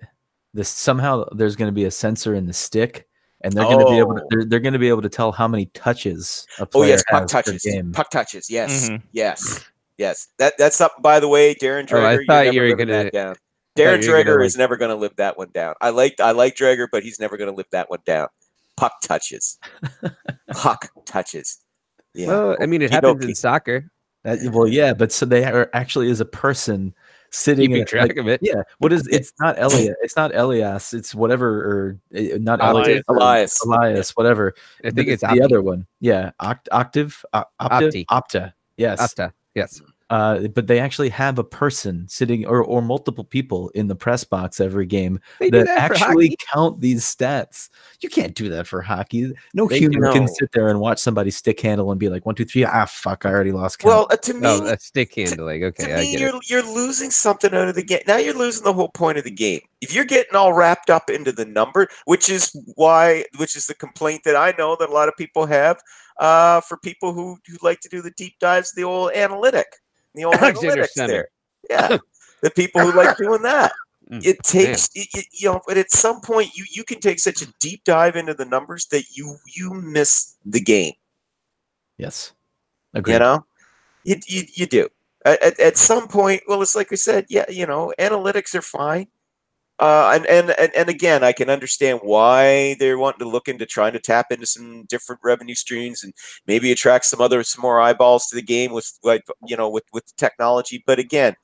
This somehow there's going to be a sensor in the stick, and they're going to be able to they're going to be able to tell how many touches a Oh player yes, puck has per touches. game. Puck touches. Yes, Mhm. yes. That's something. By the way, Darren Dreger. Oh, I you're thought never you were living gonna- that down. thought Darren you were gonna, Dreger is never going to live that one down. I like Dreger, but he's never going to live that one down. Puck touches. Puck touches. Yeah. Well, I mean, it Okey happens in dokey. soccer. Well, yeah, but so they are actually is a person sitting Keeping in track like, of it. yeah. What is it's not Elias, it's not Elias, it's whatever or not Elias, Elias. whatever. I think it's the Opti. other one. Yeah, Octave, Opti. Opta. Yes. Opta. Yes. But they actually have a person sitting or multiple people in the press box every game They do that that for actually hockey. count these stats. You can't do that for hockey. No They human do. can sit there and watch somebody stick handle and be like 1, 2, 3. Ah, fuck! I already lost count. Well, to me, No, that's stick handling. to Okay, I me, get it. you're losing something out of the game. Now you're losing the whole point of the game. If you're getting all wrapped up into the number, which is the complaint that I know that a lot of people have for people who like to do the deep dives, the old analytic, the old Alexander analytics Center. there. Yeah, the people who like doing that. Mm, It takes but at some point you can take such a deep dive into the numbers that you miss the game. Yes, agreed. You know, you do. At some point, well, it's like we said, yeah, analytics are fine. And again, I can understand why they're wanting to look into trying to tap into some different revenue streams and maybe attract some more eyeballs to the game with with technology. But again,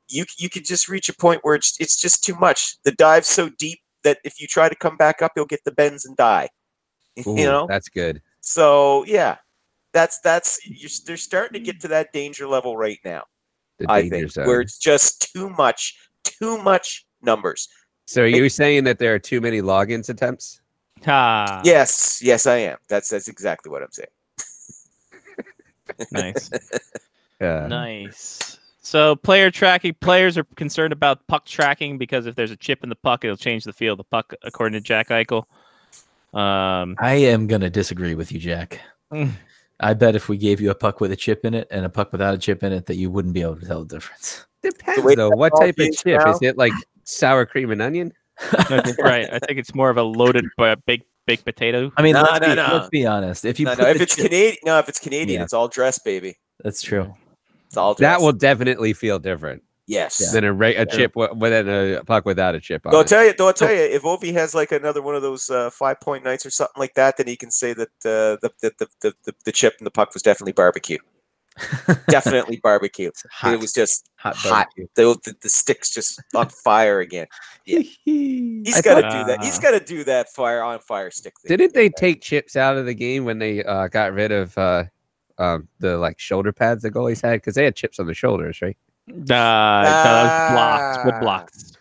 you could just reach a point where it's just too much. The dive's so deep that if you try to come back up, you'll get the bends and die. Ooh, that's good. So yeah, they're starting to get to that danger level right now. I think where it's just too much numbers. So are you saying that there are too many logins attempts? Yes, I am. That's exactly what I'm saying. Nice. Nice. So player tracking. Players are concerned about puck tracking because if there's a chip in the puck, it'll change the feel of the puck, according to Jack Eichel. I am going to disagree with you, Jack. I bet if we gave you a puck with a chip in it and a puck without a chip in it, that you wouldn't be able to tell the difference. Depends, though. What type of chip? Is it like sour cream and onion? Right. I think it's more of a loaded baked potato. I mean, let's be honest. If it's Canadian, it's all dressed, baby. That's true. It's all dressed. That will definitely feel different. Yes. Than a chip within a puck without a chip on I'll it. tell you, if Ovi has like another one of those 5-point nights or something like that, then he can say that the chip and the puck was definitely barbecue. Definitely barbecue. It was just hot. The stick's just on fire again. Yeah. He's got to do that. He's got to do that on fire stick thing. Didn't they take chips out of the game when they got rid of the like shoulder pads the goalies had? Because they had chips on the shoulders, right? Wood blocks.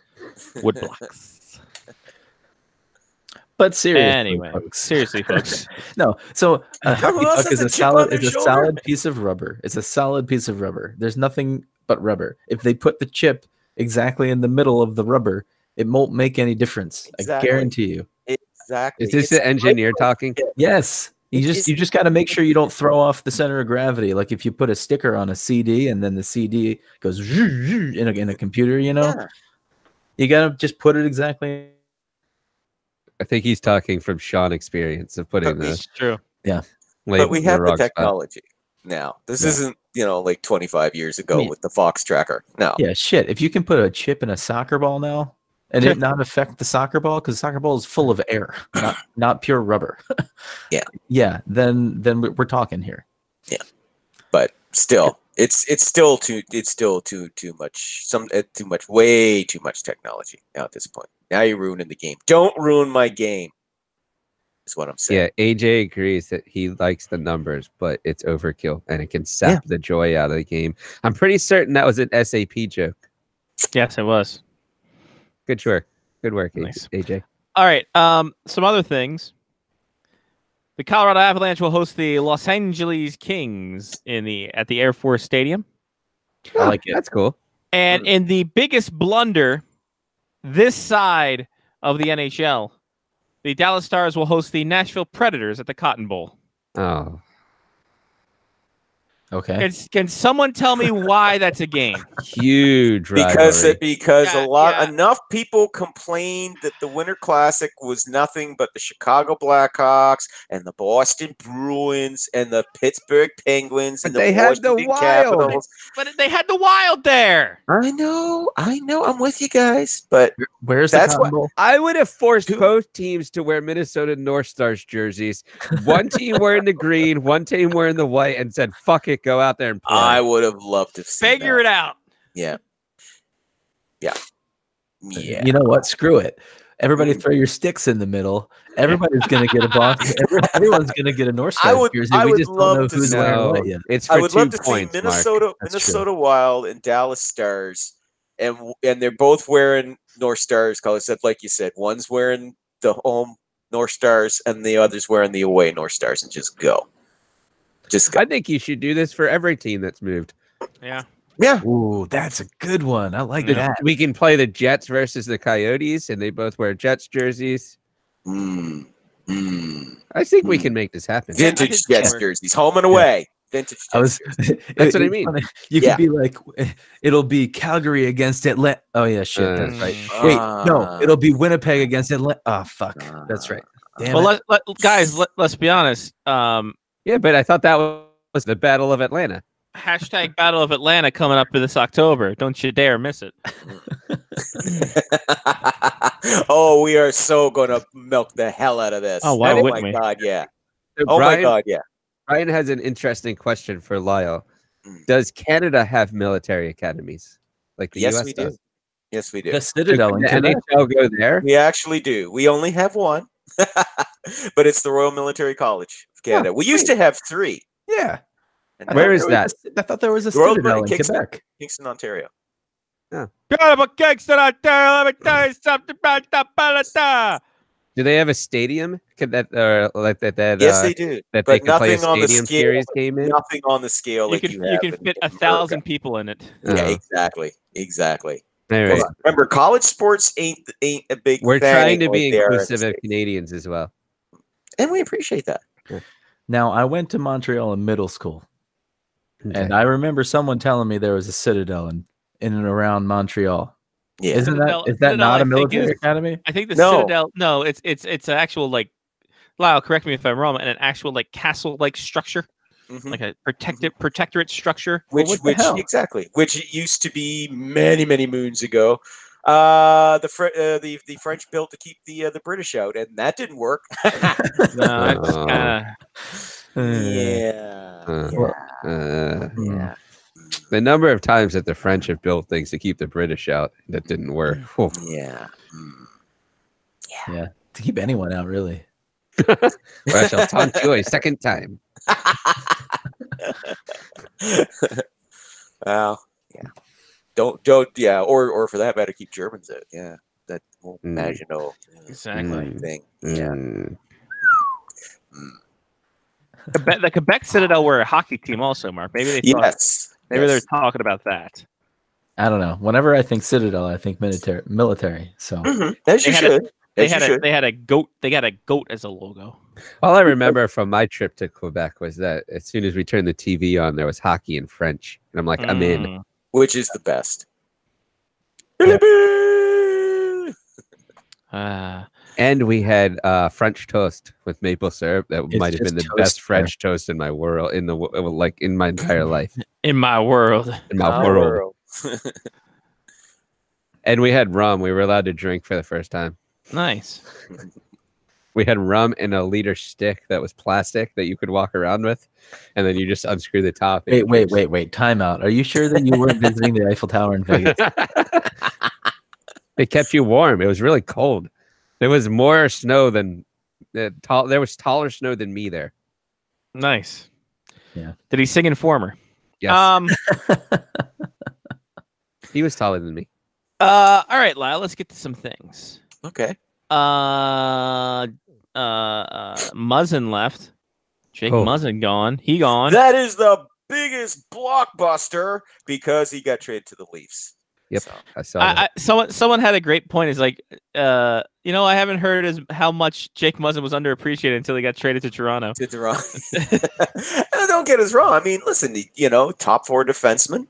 But seriously, anyway, folks. No, so a hockey puck is a solid piece of rubber. It's a solid piece of rubber. There's nothing but rubber. If they put the chip exactly in the middle of the rubber, it won't make any difference. Exactly. I guarantee you. Exactly. Is this the engineer talking? Yes. You just got to make sure you don't throw off the center of gravity. Like if you put a sticker on a CD and then the CD goes in a computer, you got to just put it exactly. I think he's talking from Sean experience of putting this. True. Yeah. But we have the technology now. This isn't, like 25 years ago with the Fox tracker. No. Yeah, shit. If you can put a chip in a soccer ball now and it not affect the soccer ball, because the soccer ball is full of air, not pure rubber. Yeah, then we're talking here. Yeah. But still, it's still too much. Way too much technology now at this point. Now you're ruining the game. Don't ruin my game. Is what I'm saying. Yeah, AJ agrees that he likes the numbers, but it's overkill and it can sap the joy out of the game. I'm pretty certain that was an SAP joke. Yes, it was. Good work. Good work, Nice. AJ. All right. Some other things. The Colorado Avalanche will host the Los Angeles Kings at the Air Force Stadium. I like it. That's cool. And in the biggest blunder this side of the NHL, the Dallas Stars will host the Nashville Predators at the Cotton Bowl. Oh. Okay. Can someone tell me why that's a game? Huge because rivalry. enough people complained that the Winter Classic was nothing but the Chicago Blackhawks and the Boston Bruins and the Pittsburgh Penguins and they the had the Washington Wild. Capitals. But they had the Wild there. I know. I'm with you guys, but where's the Cotton Bowl? I would have forced both teams to wear Minnesota North Stars jerseys. One team wearing the green, one team wearing the white, and said, "Fuck it, go out there and play." I would have loved to figure it out. Yeah. You know what? Screw it. Everybody throw your sticks in the middle. Everybody's going to get a box. Everyone's going to get a North Star jersey. I We would just don't love know to who's see- wearing what yet. It's I for would 2 love to points, see Mark. Minnesota Wild and Dallas Stars, and they're both wearing North Stars colors. Except like you said, one's wearing the home North Stars and the other's wearing the away North Stars, and just go. Just go. I think you should do this for every team that's moved. Yeah. Yeah. Ooh, that's a good one. I like that. We can play the Jets versus the Coyotes, and they both wear Jets jerseys. I think we can make this happen. Vintage Jets jerseys, home and away. Vintage Jets jerseys. That's what I mean. You could be like, it'll be Calgary against Atlanta. Oh yeah, shit, that's right. Wait, no, it'll be Winnipeg against Atlanta. Oh fuck, that's right. Damn Well, guys, let's be honest. Yeah, but I thought that was the Battle of Atlanta. Hashtag Battle of Atlanta coming up this October. Don't you dare miss it. Oh, we are so gonna milk the hell out of this. Oh, why oh wouldn't my we? god, yeah. So Oh Brian, my god, yeah. Brian has an interesting question for Lyle. Mm. Does Canada have military academies like the Yes, US we do. does? Yes, we do. The Citadel in Can Quebec. the NHL go there? We actually do. We only have one, but it's the Royal Military College of Canada. We used to have 3. Yeah. And Where now is we're that? I thought there was a Royal Citadel in Kingston. Quebec. Kingston, Ontario. Got a Kingston out there. Let me tell you something about that. Do they have a stadium? Could that like that? Yes, they do. That they But can play a nothing on the stadium scale. series game in. Nothing on the scale You like can you you have can in fit America. 1,000 people in it. Yeah, Oh. exactly. All right. Remember, college sports ain't a big. We're thing trying to like be they are in the inclusive of States. Canadians as well. And we appreciate that. Now, I went to Montreal in middle school, Okay. and I remember someone telling me there was a Citadel in and around Montreal. Yeah. Isn't Citadel- that is that Citadel, not I a think, military is- academy? I think the No. Citadel. No, it's an actual like. Lyle, correct me if I'm wrong. An actual like castle-like structure, Mhm. like a protectorate structure. Which what the hell? exactly? Which it used to be many moons ago. The French built to keep the British out, and that didn't work. No, it's Oh. kind Yeah. Yeah. The number of times that the French have built things to keep the British out that didn't work. Whew. Yeah. Yeah, to keep anyone out, really. Or I shall taunt you a second time. Well, yeah. Don't yeah, or for that matter, keep Germans out. Yeah, that won't Mm. imagine no of exactly. thing. Yeah. Mm. The Quebec Citadel were a hockey team, also, Mark. Maybe they thought, Yes. maybe they're yes. talking about that. I don't know. Whenever I think Citadel, I think military. So Mhm. As They you had a- should. They As you had a should. they had a goat. They got a goat as a logo. All I remember from my trip to Quebec was that as soon as we turned the TV on, there was hockey in French. And I'm like, I'm in. Mm. Which is the best? And we had French toast with maple syrup. That It's might have been the just best toast French toast in my world, like in my entire life. In my world. In my world. And we had rum. We were allowed to drink for the first time. Nice. We had rum in a liter stick that was plastic that you could walk around with, and then you just unscrew the top. and you wait. Time out. Are you sure that you weren't visiting the Eiffel Tower in Vegas? It kept you warm. It was really cold. There was more snow than there was taller snow than me there. Nice. Yeah. Did he sing Informer? Yes, he was taller than me. All right, Lyle. Let's get to some things. Okay. Muzzin left. Jake Oh. Muzzin gone. He gone. That is the biggest blockbuster because he got traded to the Leafs. Yep, So, I saw that. Someone had a great point. Is like, I haven't heard how much Jake Muzzin was underappreciated until he got traded to Toronto. to Toronto. And don't get us wrong. I mean, listen, top 4 defenseman.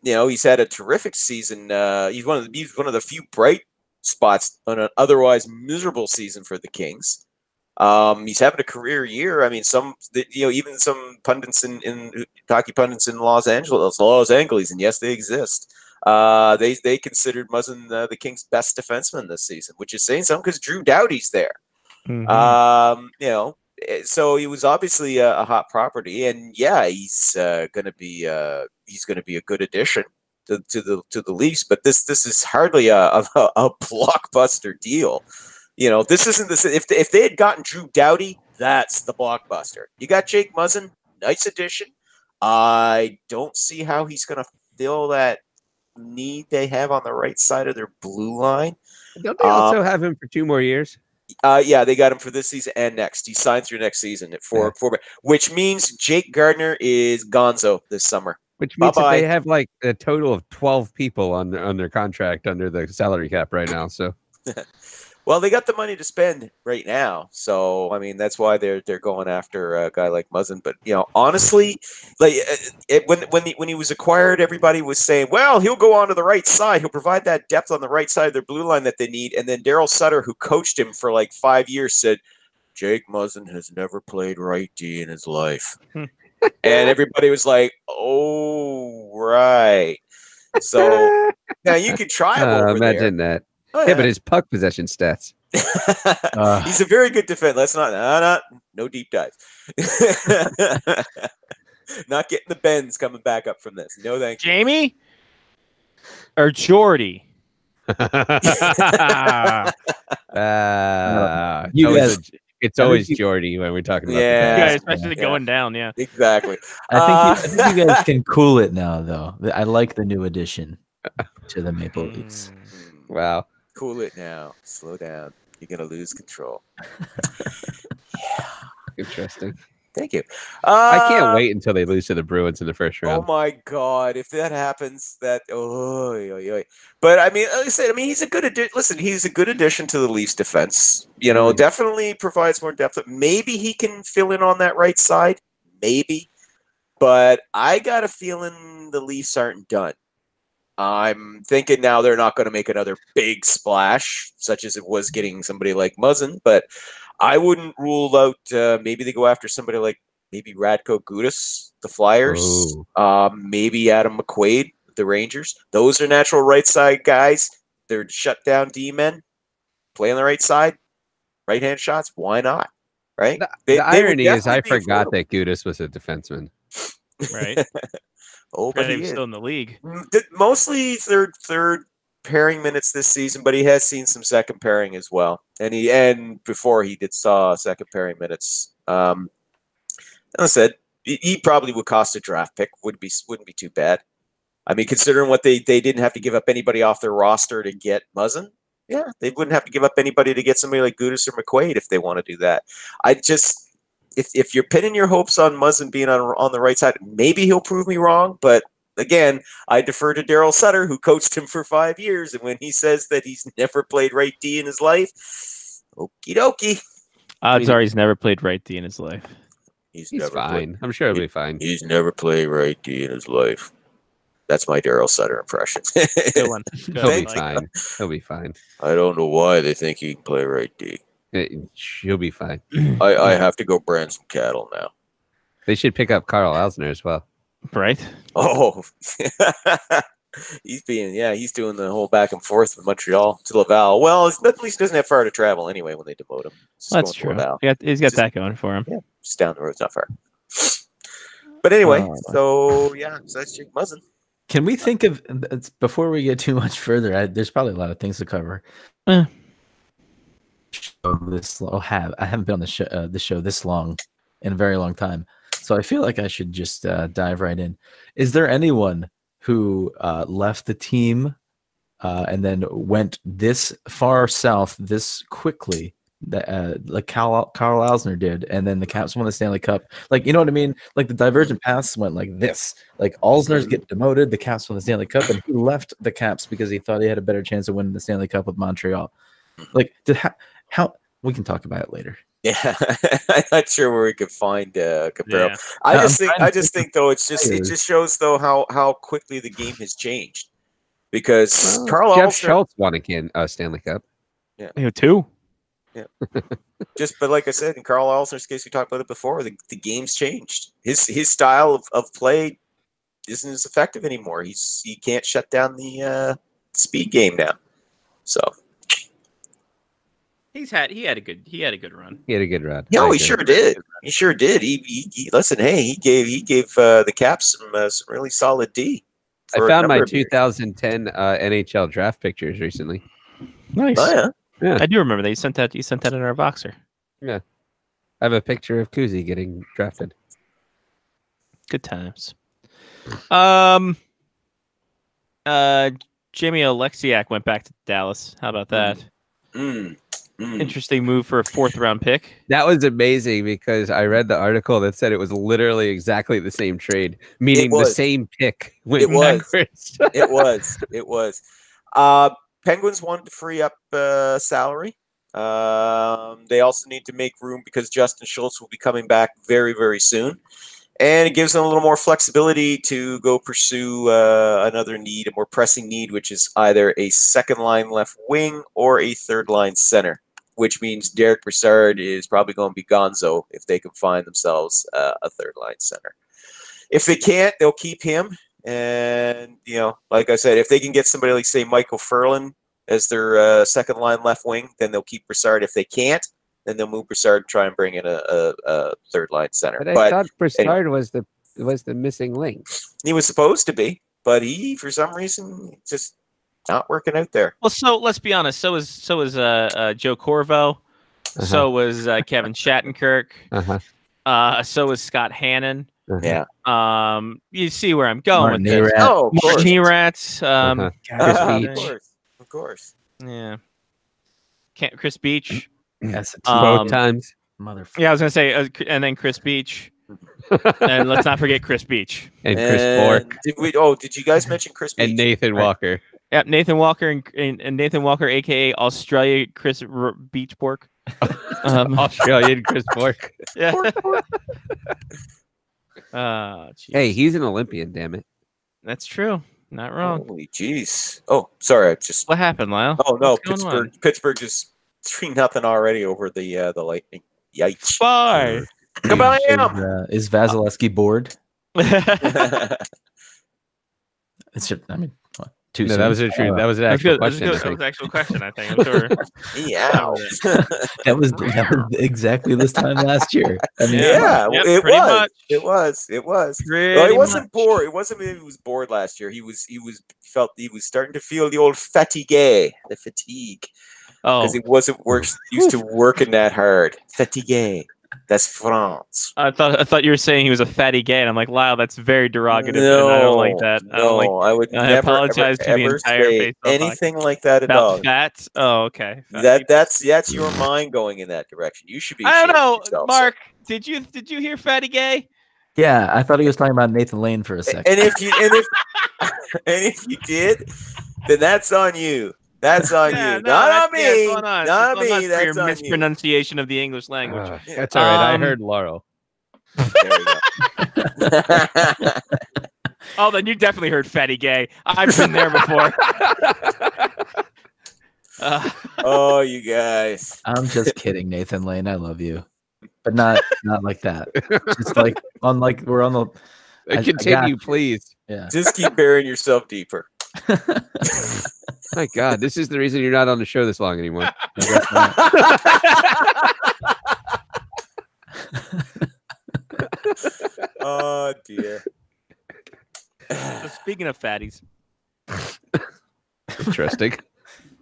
He's had a terrific season. He's one of the few bright spots on an otherwise miserable season for the Kings. He's having a career year. I mean, even some pundits in hockey pundits in Los Angeles, and yes, they exist. They considered Muzzin the Kings' best defenseman this season, which is saying something because Drew Doughty's there. Mhm. So he was obviously a hot property, and yeah, he's going to be a good addition to the Leafs. But this is hardly a blockbuster deal. This isn't this. If they had gotten Drew Doughty, that's the blockbuster. You got Jake Muzzin, nice addition. I don't see how he's going to fill that need they have on the right side of their blue line. Don't they also have him for 2 more years? Yeah, they got him for this season and next. He signed through next season at four, which means Jake Gardner is gonzo this summer. Which means that Bye-bye. they have like a total of 12 people on their contract under the salary cap right now. So Well, they got the money to spend right now, so I mean that's why they're going after a guy like Muzzin. But honestly, like when he was acquired, everybody was saying, "Well, he'll go on to the right side. He'll provide that depth on the right side of their blue line that they need." And then Daryl Sutter, who coached him for like 5 years, said, "Jake Muzzin has never played right D in his life." And everybody was like, "Oh, right." So now you could try him over Imagine that. there. Oh, Yeah, but his puck possession stats. He's a very good defender. Let's no deep dives. Not getting the bends coming back up from this. No, thank you. Jamie or Jordy? It's always Jordy when we're talking about Yeah. the Especially going down. Yeah. Exactly. I think you guys can cool it now, though. I like the new addition to the Maple Leafs. Wow. Cool it now. Slow down. You're gonna lose control. Interesting. Thank you. I can't wait until they lose to the Bruins in the first Oh round. my God! If that happens, But I mean, like I said, he's a good addition. Listen, he's a good addition to the Leafs defense. You know, definitely provides more depth. Maybe he can fill in on that right side. Maybe, but I got a feeling the Leafs aren't done. I'm thinking now they're not going to make another big splash, such as it was getting somebody like Muzzin, but I wouldn't rule out maybe they go after somebody like maybe Radko Gudas, the Flyers, maybe Adam McQuaid, the Rangers. Those are natural right side guys. They're shut down D-men, play on the right side, right-hand shots. Why not? Right? The irony is I forgot that Gudas was a defenseman. Right. But he was still in the league. Mostly third pairing minutes this season, but he has seen some second pairing as well. And before he saw second pairing minutes. As I said, he probably would cost a draft pick. Wouldn't be too bad. I mean, considering what they didn't have to give up anybody off their roster to get Muzzin. Yeah, they wouldn't have to give up anybody to get somebody like Gudas or McQuaid if they want to do that. If you're pinning your hopes on Muzzin being on the right side, maybe he'll prove me wrong. But again, I defer to Daryl Sutter, who coached him for 5 years, and when he says that he's never played right D in his life, okie dokie. Odds are he's never played right D in his life. He's never fine. I'm sure he'll be fine. He's never played right D in his life. That's my Daryl Sutter impression. Good one. He'll be fine. He'll be fine. I don't know why they think he can play right D. He'll be fine. I have to go brand some cattle now. They should pick up Carl Eisner as well. Right? Oh, he's doing the whole back and forth from Montreal to Laval. Well, at least he doesn't have far to travel anyway when they demote him. That's true. He's got that going for him. Yeah, just down the road. It's not far. But anyway, so that's Jake Muzzin. Can we think of, before we get too much further, there's probably a lot of things to cover. I haven't been on the show this long in a very long time, so I feel like I should just dive right in. Is there anyone who left the team and then went this far south this quickly, that like Carl Eisner did, and then the Caps won the Stanley Cup? Like, you know what I mean? Like the divergent paths went like this. Like Eisner's get demoted, the Caps won the Stanley Cup, and he left the Caps because he thought he had a better chance of winning the Stanley Cup with Montreal. Like, how we can talk about it later. Yeah, I'm not sure where we could find a comparable. Yeah. I just think though it just shows though how quickly the game has changed, because Jeff Schultz won again Stanley Cup. Yeah, two. Yeah, but like I said, in Carl Eisner's case, we talked about it before. The game's changed. His style of play isn't as effective anymore. He can't shut down the speed game now. So. He had a good run. He had a good run. No, he sure did. He sure did. He listen. Hey, he gave the Caps some really solid D. I found my 2010 NHL draft pictures recently. Nice. Oh, yeah. I do remember that. You sent that in our Voxer. Yeah. I have a picture of Kuzi getting drafted. Good times. Jamie Oleksiak went back to Dallas. How about that? Interesting move for a 4th round pick. That was amazing because I read the article that said it was literally exactly the same trade, meaning the same pick went backwards. It was. Penguins wanted to free up salary. They also need to make room because Justin Schultz will be coming back very, very soon. And it gives them a little more flexibility to go pursue another need, a more pressing need, which is either a second-line left wing or a third-line center, which means Derek Brassard is probably going to be gonzo if they can find themselves a third-line center. if they can't, they'll keep him. And like I said, if they can get somebody like say Michael Furlan as their second line left wing, then they'll keep Broussard. If they can't, then they'll move Broussard and try and bring in a third line center. But I thought Broussard was the missing link. He was supposed to be, but he for some reason just not working out there. Well, so let's be honest. So is Joe Corvo. So was Kevin Shattenkirk. So is Scott Hannon. Yeah. You see where I'm going Martin with this. Nerat. Oh, of course. Martin Nerat. Of course. Yeah. Chris Beach. Yes, Both times. motherfucker. Yeah, I was gonna say, and then Chris Beach, and let's not forget Chris Beach And Chris Bork. Did you guys mention Chris Beach? And Nathan Walker. Yep, Nathan Walker and Nathan Walker, aka Australia Chris Beach Bork. Australian Chris Bork. Yeah. Hey, he's an Olympian, damn it. That's true. Not wrong. Holy jeez. Oh, sorry. I just. What happened, Lyle? Oh no, What's going on? Pittsburgh just 3-0 already over the Lightning. Yikes! Bye. Goodbye. Is Vasilevsky bored? It's just, I mean, what, too No, soon? that was a true. That was an actual question. I That was think. an actual question, I think. I'm sure. Yeah. that was exactly this time last year. I mean, Yeah, Yep, it pretty was. much. It was. It was. Pretty Well, he wasn't much. bored. It wasn't maybe he was bored last year. He felt he was starting to feel the old fatigue, the fatigue, Oh, because he wasn't used to working that hard. Fatigue. That's France. I thought you were saying he was a fatty gay, and I'm like, Lyle, that's very derogative. and I don't like that. I don't like I would I never apologize to the ever entire say Face Off anything like that at all. about fat. Oh, okay. Fat That's your mind going in that direction. You should be. I don't ashamed of know, yourself, Mark. Did you hear fatty gay? yeah, I thought he was talking about Nathan Lane for a sir. second. And if you did, then that's on you. That's on Yeah, you. no, Not that's- on yeah, me. it's on us. Not It's on me. us for That's your on you. mispronunciation of the English language. That's all right. I Um, heard Laurel. There we go. Oh, then you definitely heard fatty gay. I've been there before. Oh, you guys. I'm just kidding, Nathan Lane. I love you, but not like that. Just like we're on the. I Continue, got- please. Yeah. Just keep burying yourself deeper. My God, this is the reason you're not on the show this long anymore. I guess not. Oh dear. So speaking of fatties, Interesting.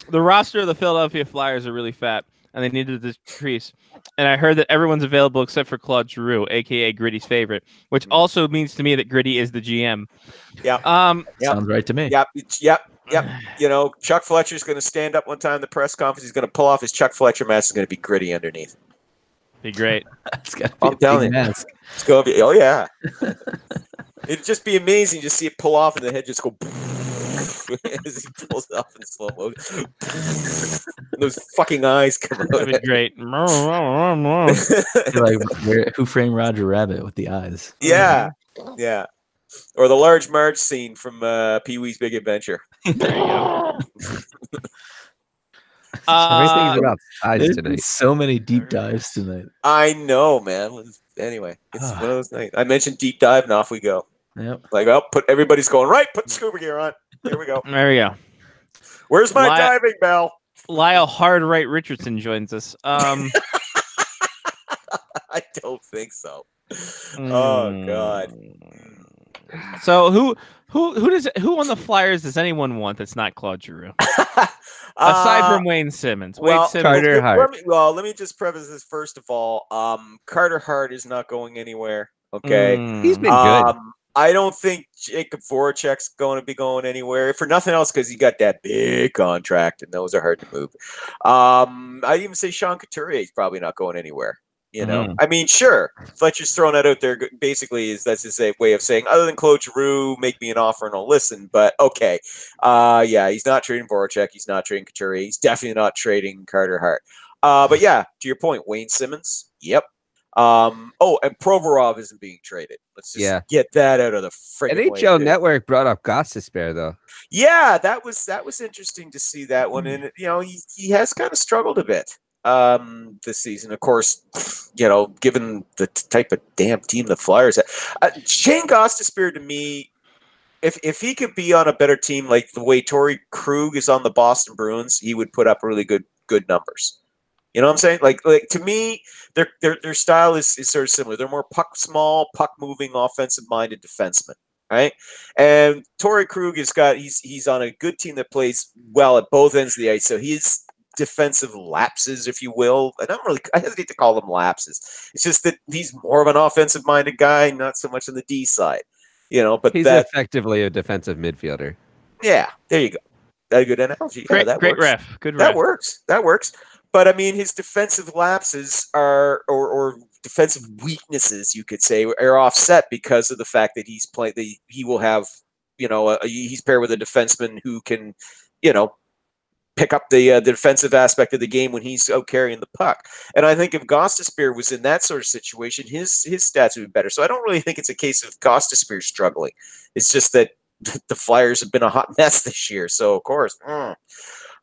the roster of the Philadelphia Flyers are really fat, and they needed to decrease. And I heard that everyone's available except for Claude Giroux, aka Gritty's favorite, which also means to me that Gritty is the GM. Yeah. Yep. Sounds right to me. Yep. You know, Chuck Fletcher's going to stand up one time in the press conference. He's going to pull off his Chuck Fletcher mask. It's going to be Gritty underneath. Be great. It's got to I'm be a telling big you. mask. It's going to be. Oh yeah. It'd just be amazing to see it pull off and the head just go as he pulls it off in slow motion. And those fucking eyes come out. That'd be great. You're like, Who Framed Roger Rabbit with the eyes? Yeah. Or the Large Marge scene from Pee-wee's Big Adventure. Everything's about size There's tonight. so many deep dives tonight. I know, man. Anyway, it's one of those nights. I mentioned deep dive, and off we go. Yep. Like, everybody's going right. Put the scuba gear on. There we go. There we go. Where's my Why- diving bell? Lyle Hardright Richardson joins us. I don't think so. Oh God. So who on the Flyers does anyone want that's not Claude Giroux? Aside from Wayne Simmons. Wayne Simmons. Carter Hart. Let me just preface this first of all. Carter Hart is not going anywhere. Okay. He's been good. I don't think Jacob Voracek's going to be going anywhere, for nothing else, because he got that big contract, and those are hard to move. I'd even say Sean Couturier is probably not going anywhere. You know, I mean, sure, Fletcher's throwing that out there. Basically, that's his way of saying, other than Claude Giroux, make me an offer and I'll listen. But okay, yeah, he's not trading Voracek. He's not trading Couturier. He's definitely not trading Carter Hart. But yeah, to your point, Wayne Simmons. Yep. Oh, and Provorov isn't being traded. Let's just get that out of the freaking way. NHL Network brought up Gostisbehere though. Yeah, that was interesting to see that one, and you know he has kind of struggled a bit. this season. Of course, given the type of damn team the Flyers have. Shane Gostisbehere, to me, if he could be on a better team like the way Torrey Krug is on the Boston Bruins, he would put up really good numbers. You know what I'm saying? Like to me, their style is sort of similar. They're more puck moving, offensive minded defensemen, right? And Torrey Krug he's on a good team that plays well at both ends of the ice. So he's defensive lapses, if you will. And I hesitate to call them lapses. It's just that he's more of an offensive minded guy, not so much on the D side. But he's effectively a defensive midfielder. Yeah, there you go. That's a good analogy. Great, that great works. ref. Good ref. That works. But I mean, his defensive lapses or defensive weaknesses, you could say, are offset because of the fact that he will have, he's paired with a defenseman who can, pick up the defensive aspect of the game when he's out carrying the puck. And I think if Gostisbehere was in that sort of situation, his stats would be better. So I don't really think it's a case of Gostisbehere struggling. It's just that the Flyers have been a hot mess this year. So of course,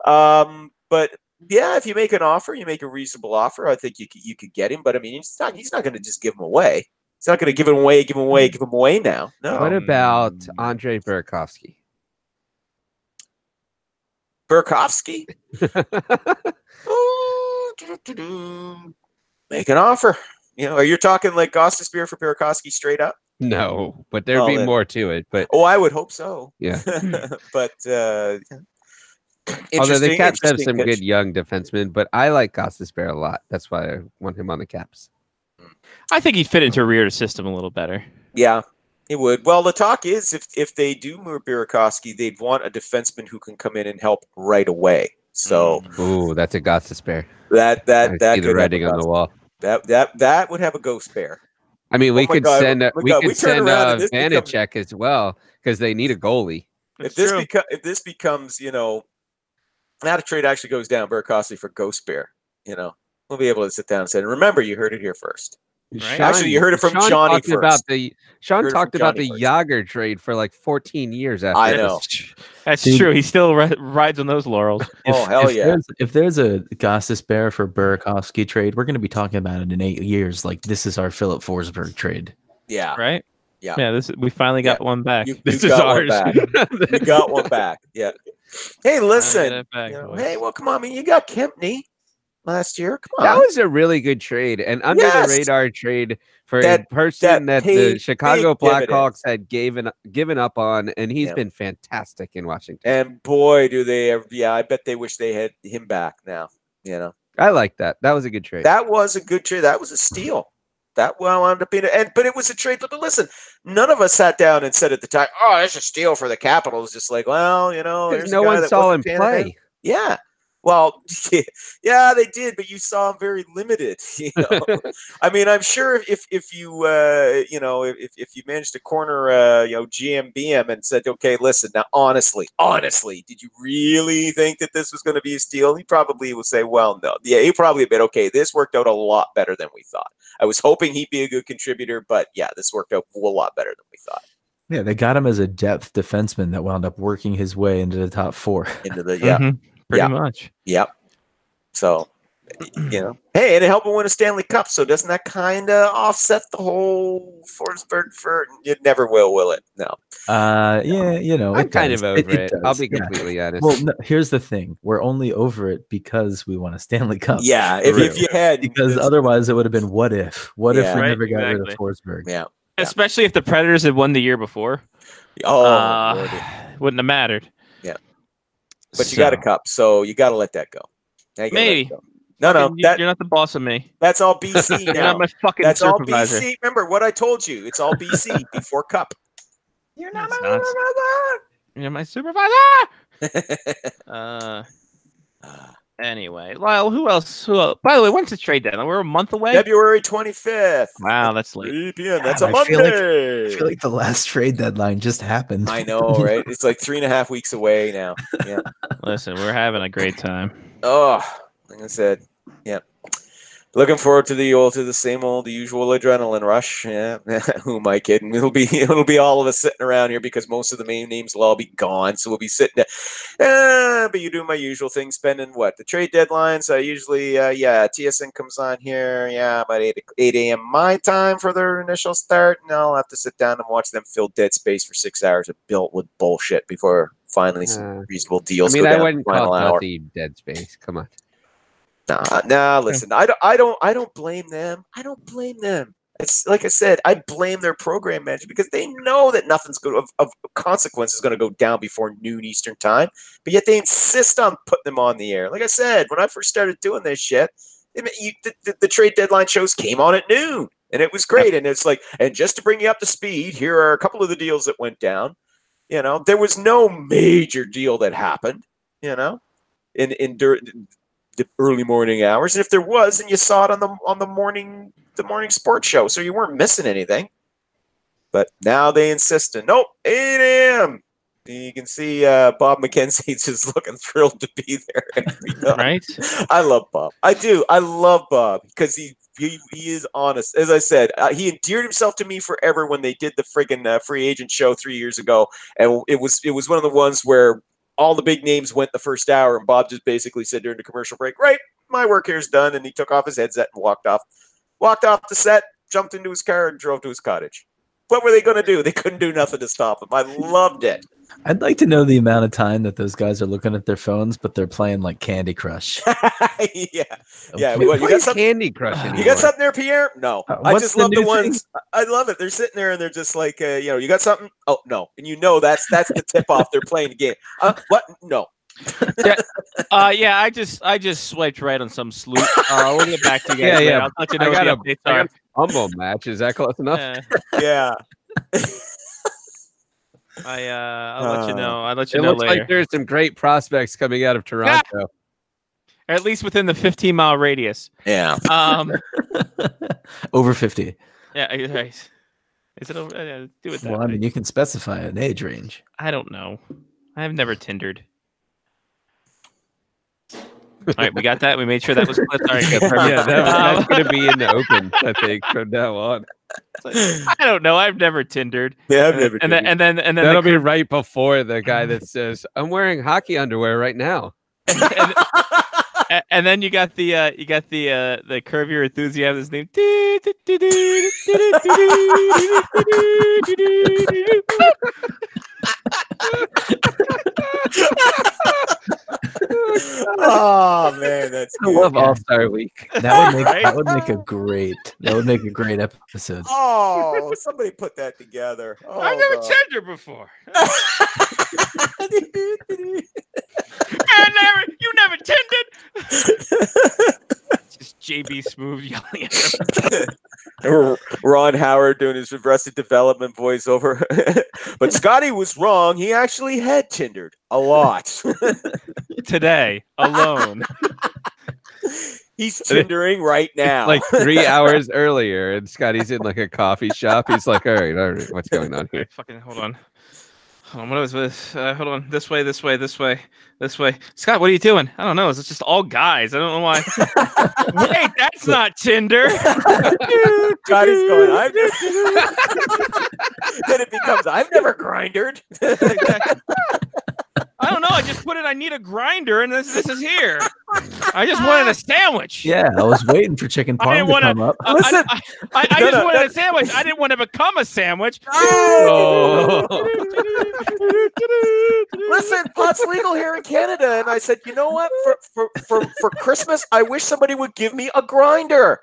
but yeah, if you make an offer, you make a reasonable offer, I think you could get him. But I mean, he's not going to just give him away. He's not going to give him away now. No. What about Andrei Burakovsky? Burakovsky? Make an offer. Are you talking like Gostisbehere for Burakovsky straight up? No, but there'd be more to it. But I would hope so. Yeah. But although the Caps have some good young defensemen, but I like Gostisbehere a lot. That's why I want him on the Caps. I think he'd fit into Rear's system a little better. Yeah, it would. Well, the talk is if they do move Burakovsky, they'd want a defenseman who can come in and help right away. So, ooh, that's a Gostisbehere. That see the writing on the wall. That would have a ghost bear. I mean, we could send Vanacek as well because they need a goalie. If this becomes, now the trade actually goes down Burakovsky for Ghost Bear, we'll be able to sit down and say, remember, you heard it here first. Right? Actually, you heard it from Johnny first. Sean talked about the Yager trade for like 14 years after. I know. That's true. He still rides on those laurels. Hell yeah. If there's a Gostisbehere for Burakovsky trade, we're going to be talking about it in 8 years. Like, this is our Philip Forsberg trade. Yeah. Right? Yeah. Yeah, we finally got one back. This is ours. You got one back. Yeah. Hey, listen. Hey, well, come on. I mean, you got Kempney last year. Come on. That was a really good trade. And under the radar trade for a person that the Chicago Blackhawks had given up on, and he's been fantastic in Washington. And boy, do they ever, I bet they wish they had him back now. I like that. That was a good trade. That was a good trade. That was a steal. That wound up being but it was a trade. But listen, none of us sat down and said at the time, "Oh, that's a steal for the Capitals." Just like, well, there's no one saw him play. Yeah, well, yeah, they did, but you saw him very limited. I mean, I'm sure if you if you managed to corner GMBM and said, "Okay, listen, now honestly, did you really think that this was going to be a steal?" He probably would say, "Well, no." Yeah, he probably admit, "Okay, this worked out a lot better than we thought. I was hoping he'd be a good contributor, but yeah, this worked out a lot better than we thought." Yeah, they got him as a depth defenseman that wound up working his way into the top four. Into the pretty much. Yep. So, hey, and it helped him win a Stanley Cup. So doesn't that kind of offset the whole Forsberg for? It never will it? No. Yeah, I'm kind of over it. I'll be completely honest. Well, no, here's the thing: we're only over it because we won a Stanley Cup. Yeah, if you had, because otherwise it would have been what if? What if we never got rid of Forsberg? Yeah. Especially if the Predators had won the year before. Wouldn't have mattered. Yeah. But you got a cup, so you got to let that go. Maybe. No, you're not the boss of me. That's all BC now. You're not my fucking supervisor. All BC. Remember what I told you. It's all BC before cup. You're not my supervisor. You're my supervisor. Anyway, well, who else? By the way, when's the trade deadline? We're a month away. February 25th. Wow, that's late. 3 p.m. That's a Monday. I feel like the last trade deadline just happened. I know, right? It's like 3.5 weeks away now. Yeah. Listen, we're having a great time. Oh, like I said, yeah. Looking forward to the same old usual adrenaline rush. Yeah, who am I kidding? It'll be all of us sitting around here because most of the main names will all be gone. So we'll be sitting there. But you do my usual thing, spending what the trade deadlines. I usually TSN comes on here. Yeah, about 8 a.m. my time for their initial start, and I'll have to sit down and watch them fill dead space for 6 hours of built with bullshit before finally some reasonable deals. I mean, go I down wouldn't the final call hour. Duffy dead space. Come on. Nah. Listen, I don't blame them. I don't blame them. It's like I said, I blame their program manager because they know that nothing's good of consequence is going to go down before noon Eastern time, but yet they insist on putting them on the air. Like I said, when I first started doing this shit, the trade deadline shows came on at noon, and it was great. And it's like, and just to bring you up to speed, here are a couple of the deals that went down. You know, there was no major deal that happened. You know, in the early morning hours, and if there was, then you saw it on the morning sports show, so you weren't missing anything. But now they insist, nope, 8 a.m. You can see Bob McKenzie's just looking thrilled to be there. Right? I love Bob. I do. I love Bob because he is honest. As I said, he endeared himself to me forever when they did the friggin' free agent show 3 years ago, and it was one of the ones where all the big names went the first hour, and Bob just basically said during the commercial break, right, my work here's done, and he took off his headset and walked off the set, jumped into his car, and drove to his cottage. What were they going to do? They couldn't do nothing to stop him. I loved it. I'd like to know the amount of time that those guys are looking at their phones, but they're playing like Candy Crush. Yeah. Okay. What, you got something? Candy Crush anymore. You got something there, Pierre? No. I what's just the love the new ones. I love it. They're sitting there and they're just like, you got something? Oh no. And that's the tip off. They're playing the game. What? No. I just swiped right on some sloop. We'll get back to you guys. Yeah. I'll let you know what the updates are. Humble match. Is that close enough? Yeah. I'll let you know. I'll let you It know looks later. like there's some great prospects coming out of Toronto. Or at least within the 15-mile radius. Yeah. Over 50. Yeah, right. Is it over? Do it that Well, I way. mean, you can specify an age range. I don't know. I've never Tindered. All right, we got that. We made sure that was split. All right, good. Perfect. Yeah, that's going to be in the open, I think, from now on. I don't know. I've never Tindered. Yeah, I've never. And then That'll be right before the guy that says, "I'm wearing hockey underwear right now." and then you got the Curb Your Enthusiasm. His name. Oh man, that's I love All Star Week. That would make a great episode. Oh, somebody put that together. Oh, I've never God. Tindered before. You never Tindered. Just JB Smooth yelling at him. Ron Howard doing his Arrested Development voiceover. But Scotty was wrong. He actually had Tindered a lot. Today alone. He's Tindering right now. Like 3 hours earlier, and Scotty's in like a coffee shop. He's like, all right, what's going on here? Fucking hold on. What was this? Hold on. This way. Scott, what are you doing? I don't know. It's just all guys. I don't know why. Wait, that's not Tinder. Scotty's going, I've never. Then it becomes, I've never grindered. I don't know. I just put it. I need a grinder, and this is here. I just wanted a sandwich. Yeah, I was waiting for chicken I parm didn't to want come up. Listen. I just wanted a sandwich. I didn't want to become a sandwich. Oh. Listen, pot's legal here in Canada, and I said, you know what? For Christmas, I wish somebody would give me a grinder.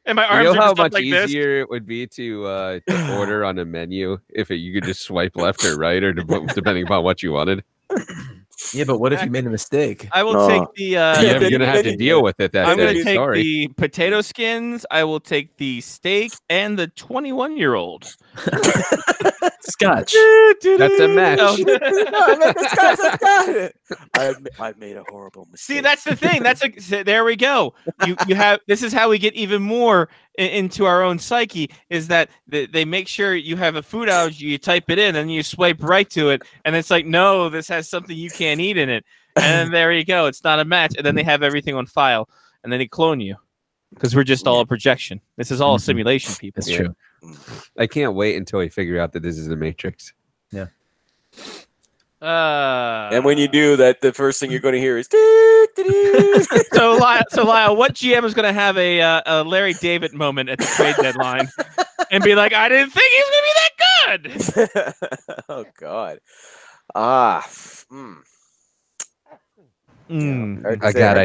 And my You arms know are how just up much like this. easier it would be to order on a menu if you could just swipe left or right, or depending upon what you wanted. Yeah, but what if you made a mistake? I will take the. You're gonna have to deal with it. That's I'm going to it. take Sorry. the potato skins. I will take the steak and the 21-year-old. Scotch. That's a match. Oh. I I made a horrible mistake. See, that's the thing. There we go. You have this is how we get even more into our own psyche. Is that they make sure you have a food allergy, you type it in, and you swipe right to it, and it's like, no, this has something you can't eat in it, and there you go. It's not a match, and then they have everything on file, and then they clone you because we're just all a projection. This is all a simulation, people. That's true. I can't wait until we figure out that this is the Matrix. Yeah. And when you do that, the first thing you're going to hear is. So Lyle, what GM is going to have a Larry David moment at the trade deadline and be like, I didn't think he was going to be that good? Oh God. I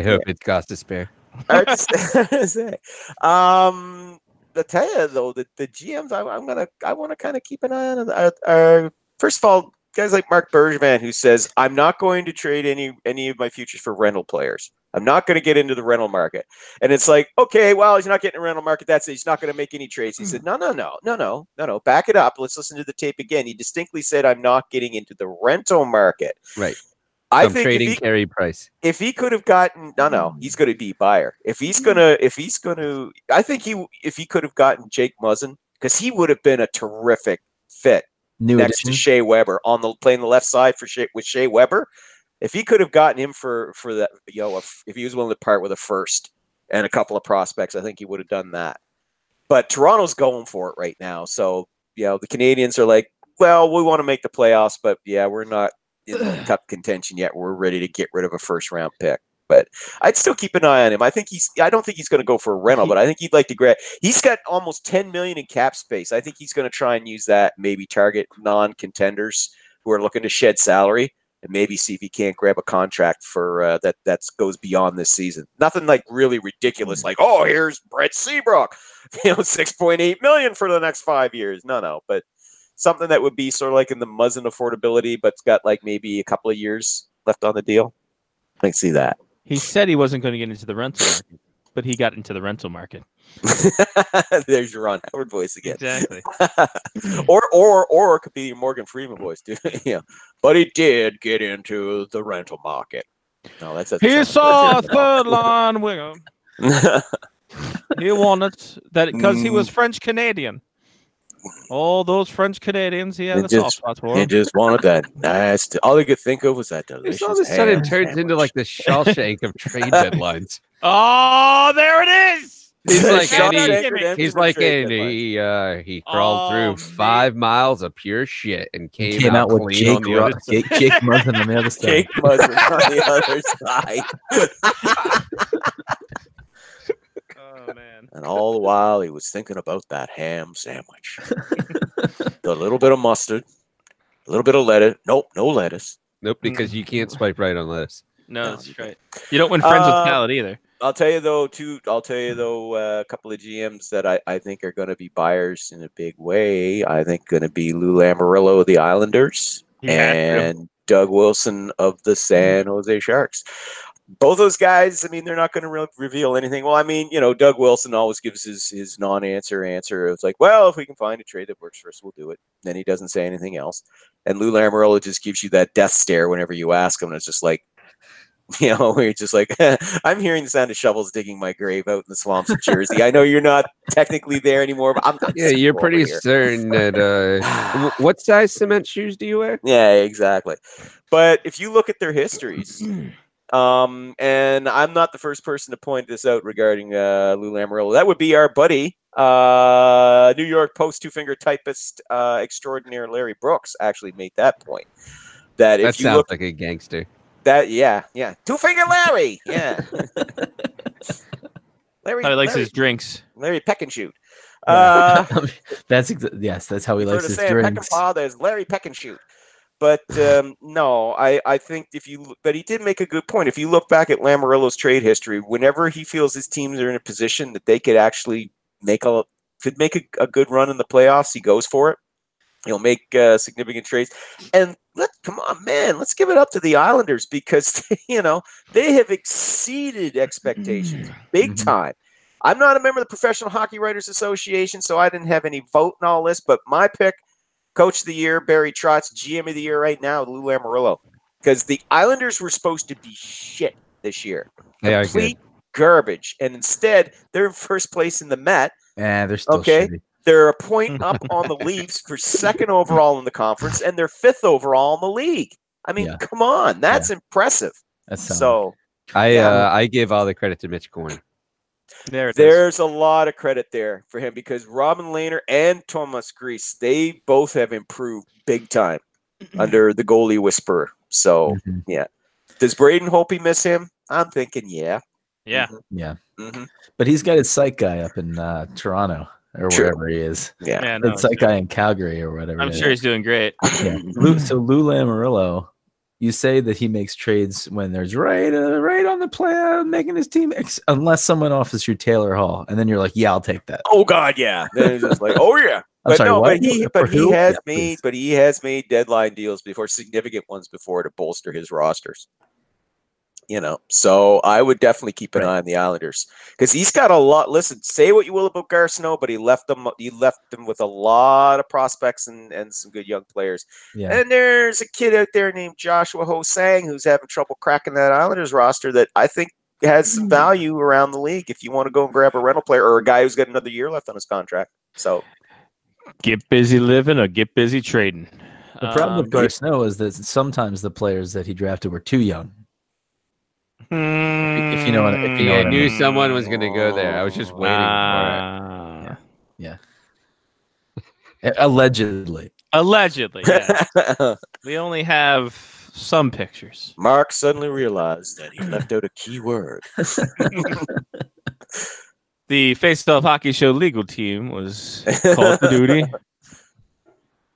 hope it's cost to spare. Hard to say. I tell you though, the GMs I want to kind of keep an eye on. Are first of all, guys like Mark Bergevin, who says, I'm not going to trade any of my futures for rental players. I'm not going to get into the rental market. And it's like, okay, well, he's not getting a rental market. That's it. He's not going to make any trades. He said, no. Back it up. Let's listen to the tape again. He distinctly said, I'm not getting into the rental market. Right. I think trading Carey Price. If he could have gotten he's going to be buyer. If he could have gotten Jake Muzzin, because he would have been a terrific fit. Next to Shea Weber playing the left side with Shea Weber, if he could have gotten him for that, if he was willing to part with a first and a couple of prospects, I think he would have done that. But Toronto's going for it right now, so the Canadians are like, well, we want to make the playoffs, but we're not in the cup contention yet. We're ready to get rid of a first round pick. But I'd still keep an eye on him. I don't think he's going to go for a rental, but I think he'd like to grab. He's got almost $10 million in cap space. I think he's going to try and use that, maybe target non-contenders who are looking to shed salary, and maybe see if he can't grab a contract for that goes beyond this season. Nothing like really ridiculous, like here's Brett Seabrook, $6.8 million for the next 5 years. No, but something that would be sort of like in the Muzzin affordability, but it's got like maybe a couple of years left on the deal. I can see that. He said he wasn't going to get into the rental market, but he got into the rental market. There's your Ron Howard voice again. Exactly. or it could be your Morgan Freeman voice, too. But he did get into the rental market. No, he saw a third line winger. He wanted that because he was French Canadian. All those French Canadians, he had a soft spot for. He just wanted that nice. All he could think of was that delicious. All of a sudden, turns into like the Shawshank of trade deadlines. Oh, there it is. He crawled through 5 miles of pure shit and came out with Jake Muzzin on the other side. Jake Muzzin on the other side. Oh man! And all the while, he was thinking about that ham sandwich. A little bit of mustard, a little bit of lettuce. Nope, no lettuce. Nope, because you can't swipe right on lettuce. No, that's right. You don't win friends with salad either. I'll tell you though, a couple of GMs that I think are going to be buyers in a big way. I think going to be Lou Lamoriello of the Islanders and Doug Wilson of the San Jose Sharks. Both those guys, I mean, they're not going to reveal anything. Well, I mean, Doug Wilson always gives his non-answer answer. It's like, well, if we can find a trade that works for us, we'll do it. Then he doesn't say anything else. And Lou Lamoriello just gives you that death stare whenever you ask him. And it's just like, where you're just like, I'm hearing the sound of shovels digging my grave out in the swamps of Jersey. I know you're not technically there anymore, but I'm not. Yeah, you're pretty certain that. What size cement shoes do you wear? Yeah, exactly. But if you look at their histories, and I'm not the first person to point this out regarding Lou Lamoriello. That would be our buddy, New York Post two-finger typist extraordinaire Larry Brooks actually made that point. That if you sounds look like a gangster. Yeah. Two-finger Larry. Yeah. Larry likes his drinks. Larry Peck and Shoot. That's how he likes his drinks. There's Larry Peck and Shoot. But no, I think but he did make a good point. If you look back at Lamoriello's trade history, whenever he feels his teams are in a position that they could actually make a good run in the playoffs, he goes for it. He'll make significant trades. And come on, man, let's give it up to the Islanders because they have exceeded expectations big time. I'm not a member of the Professional Hockey Writers Association, so I didn't have any vote in all this. But my pick. Coach of the year, Barry Trotz. GM of the year right now, Lou Lamoriello. because the Islanders were supposed to be shit this year. They are Complete garbage. And instead, they're in first place in the Met. They're still Okay. shitty. They're a point up on the Leafs for second overall in the conference, and they're fifth overall in the league. I mean, Yeah. come on. That's impressive. That's So I give all the credit to Mitch Korn. There it is. there's a lot of credit there for him because Robin Lehner and Thomas Greiss, they both have improved big time under the goalie whisperer. So, Mhm. yeah. Does Braden Holtby miss him? I'm thinking, yeah. Yeah. Yeah, hmm but he's got his psych guy up in Toronto or True. wherever he is. Yeah. Man, The psych guy in Calgary or whatever. I'm it sure is. he's doing great. Yeah. So Lou Lamoriello, you say that he makes trades when there's right on the plan, making his team, unless someone offers you Taylor Hall, and then you're like, yeah, I'll take that. Oh God, yeah. Then it's just like, oh yeah. I'm But sorry, no, what? For he who? has Yeah, made please. deadline deals before, significant ones before, to bolster his rosters. So I would definitely keep an Right. eye on the Islanders because he's got a lot. Listen, say what you will about Garceau, but he left them with a lot of prospects and some good young players. Yeah. And there's a kid out there named Joshua Ho-Sang who's having trouble cracking that Islanders roster that I think has some value around the league if you want to go and grab a rental player or a guy who's got another year left on his contract. So Get busy living or get busy trading. The problem with Um, Garceau is that sometimes the players that he drafted were too young. If you know what- if you know I what I knew mean. someone was going to go there. I was just waiting for Allegedly. Allegedly, yeah. We only have some pictures. Mark suddenly realized that he left out a key word. The Face Off Hockey Show legal team was called to duty.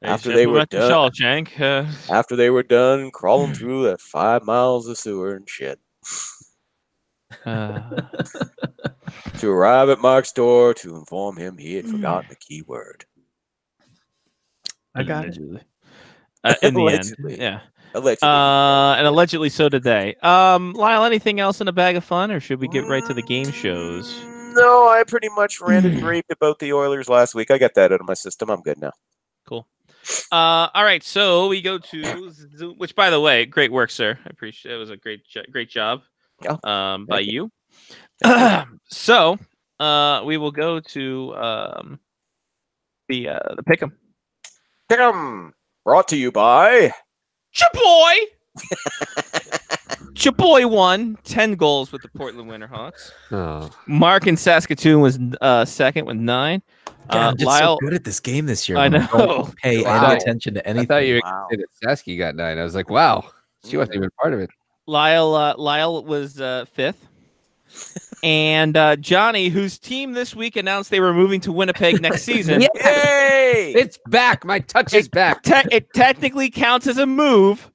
After they were went to done. Shawshank. After they were done crawling through that 5 miles of sewer and shit. Uh, To arrive at Mark's door to inform him he had forgotten the key word. I got it. allegedly. In the Allegedly. end, yeah. Allegedly. And allegedly so did they. Lyle, anything else in a bag of fun, or should we get right to the game shows? No, I pretty much ranted and raved about the Oilers last week. I got that out of my system. I'm good now. Cool. All right, so we go to Zoom, which, by the way, great work, sir. I appreciate it. It was a great job by you. So we will go to the pick'em. Pick'em, brought to you by Chaboy. Chaboy won 10 goals with the Portland Winterhawks. Oh, Mark in Saskatoon was second with 9. God, I'm just Lyle, so good at this game this year. I when know. don't pay Wow. any attention to I anything. thought you were Wow. going to say that Sasky got 9. I was like, wow, she wasn't even part of it. Lyle was 5th. And Johnny, whose team this week announced they were moving to Winnipeg next season. Yay! It's back. My touch is back. It technically counts as a move.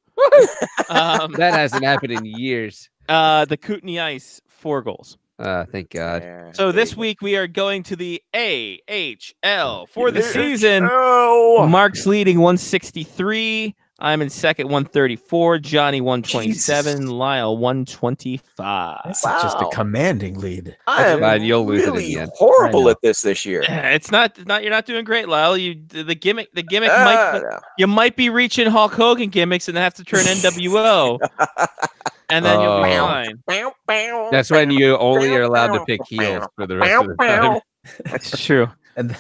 That hasn't happened in years. The Kootenay Ice, 4 goals. Thank God. Yeah, So there this you go. week we are going to the AHL for the season. Oh, Mark's leading 163. I'm in second, 134. Johnny 127. Jesus. Lyle 125. That's just a Wow. commanding lead. I am Glad you'll lose it really again. horrible I know. at this year. It's not you're not doing great, Lyle. The gimmick Ah, you might be reaching Hulk Hogan gimmicks and have to turn NWO, and then you'll be Oh. fine. no. That's when you only are allowed to pick heels for the rest of the time. That's true. And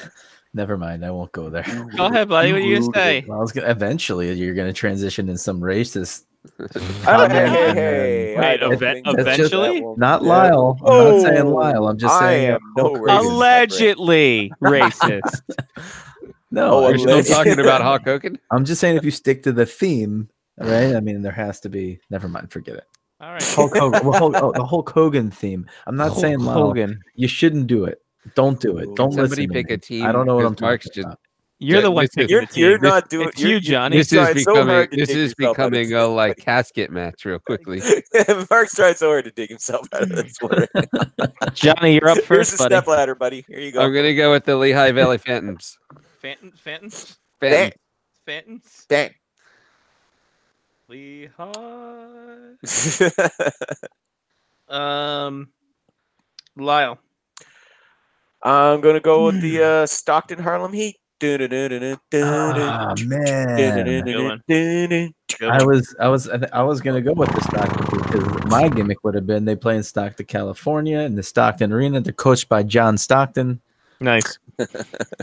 never mind, I won't go there. Go ahead, buddy. What are you gonna say? Well, eventually you're gonna transition in some racist. Hey, Wait, I don't event- think that's- eventually? that will- Not Yeah. Lyle. I'm not saying Oh, Lyle. I'm just I saying am no Hulk racist. Hogan. Allegedly racist. No, Oh, You're still alleged. talking about Hulk Hogan? I'm just saying if you stick to the theme, right? I mean, there has to be. Never mind, forget it. All right. Hulk Hogan. The Hulk Hogan theme. I'm not Hulk saying Lyle. Hogan. You shouldn't do it. Don't do it. Don't Somebody listen to pick me. a team. I don't know what I'm because Mark's talking just- about. You're the one This is- picking the team. You're not doing. It's you, Johnny. This tried is so becoming hard to this dig is yourself out of becoming this. a like casket match real quickly. Mark's tried so hard to dig himself out of this one. Johnny, you're up Here's first, the buddy. step ladder, buddy. Here you go. I'm gonna go with the Lehigh Valley Phantoms. Phantoms. Phantoms. Phantoms. Dang. Lehigh. Dang. Lyle. I'm gonna go with the Stockton Harlem Heat. Ah, man. Good one. Good I one. was gonna go with the Stockton because my gimmick would have been they play in Stockton, California, in the Stockton Arena. They're coached by John Stockton. Nice.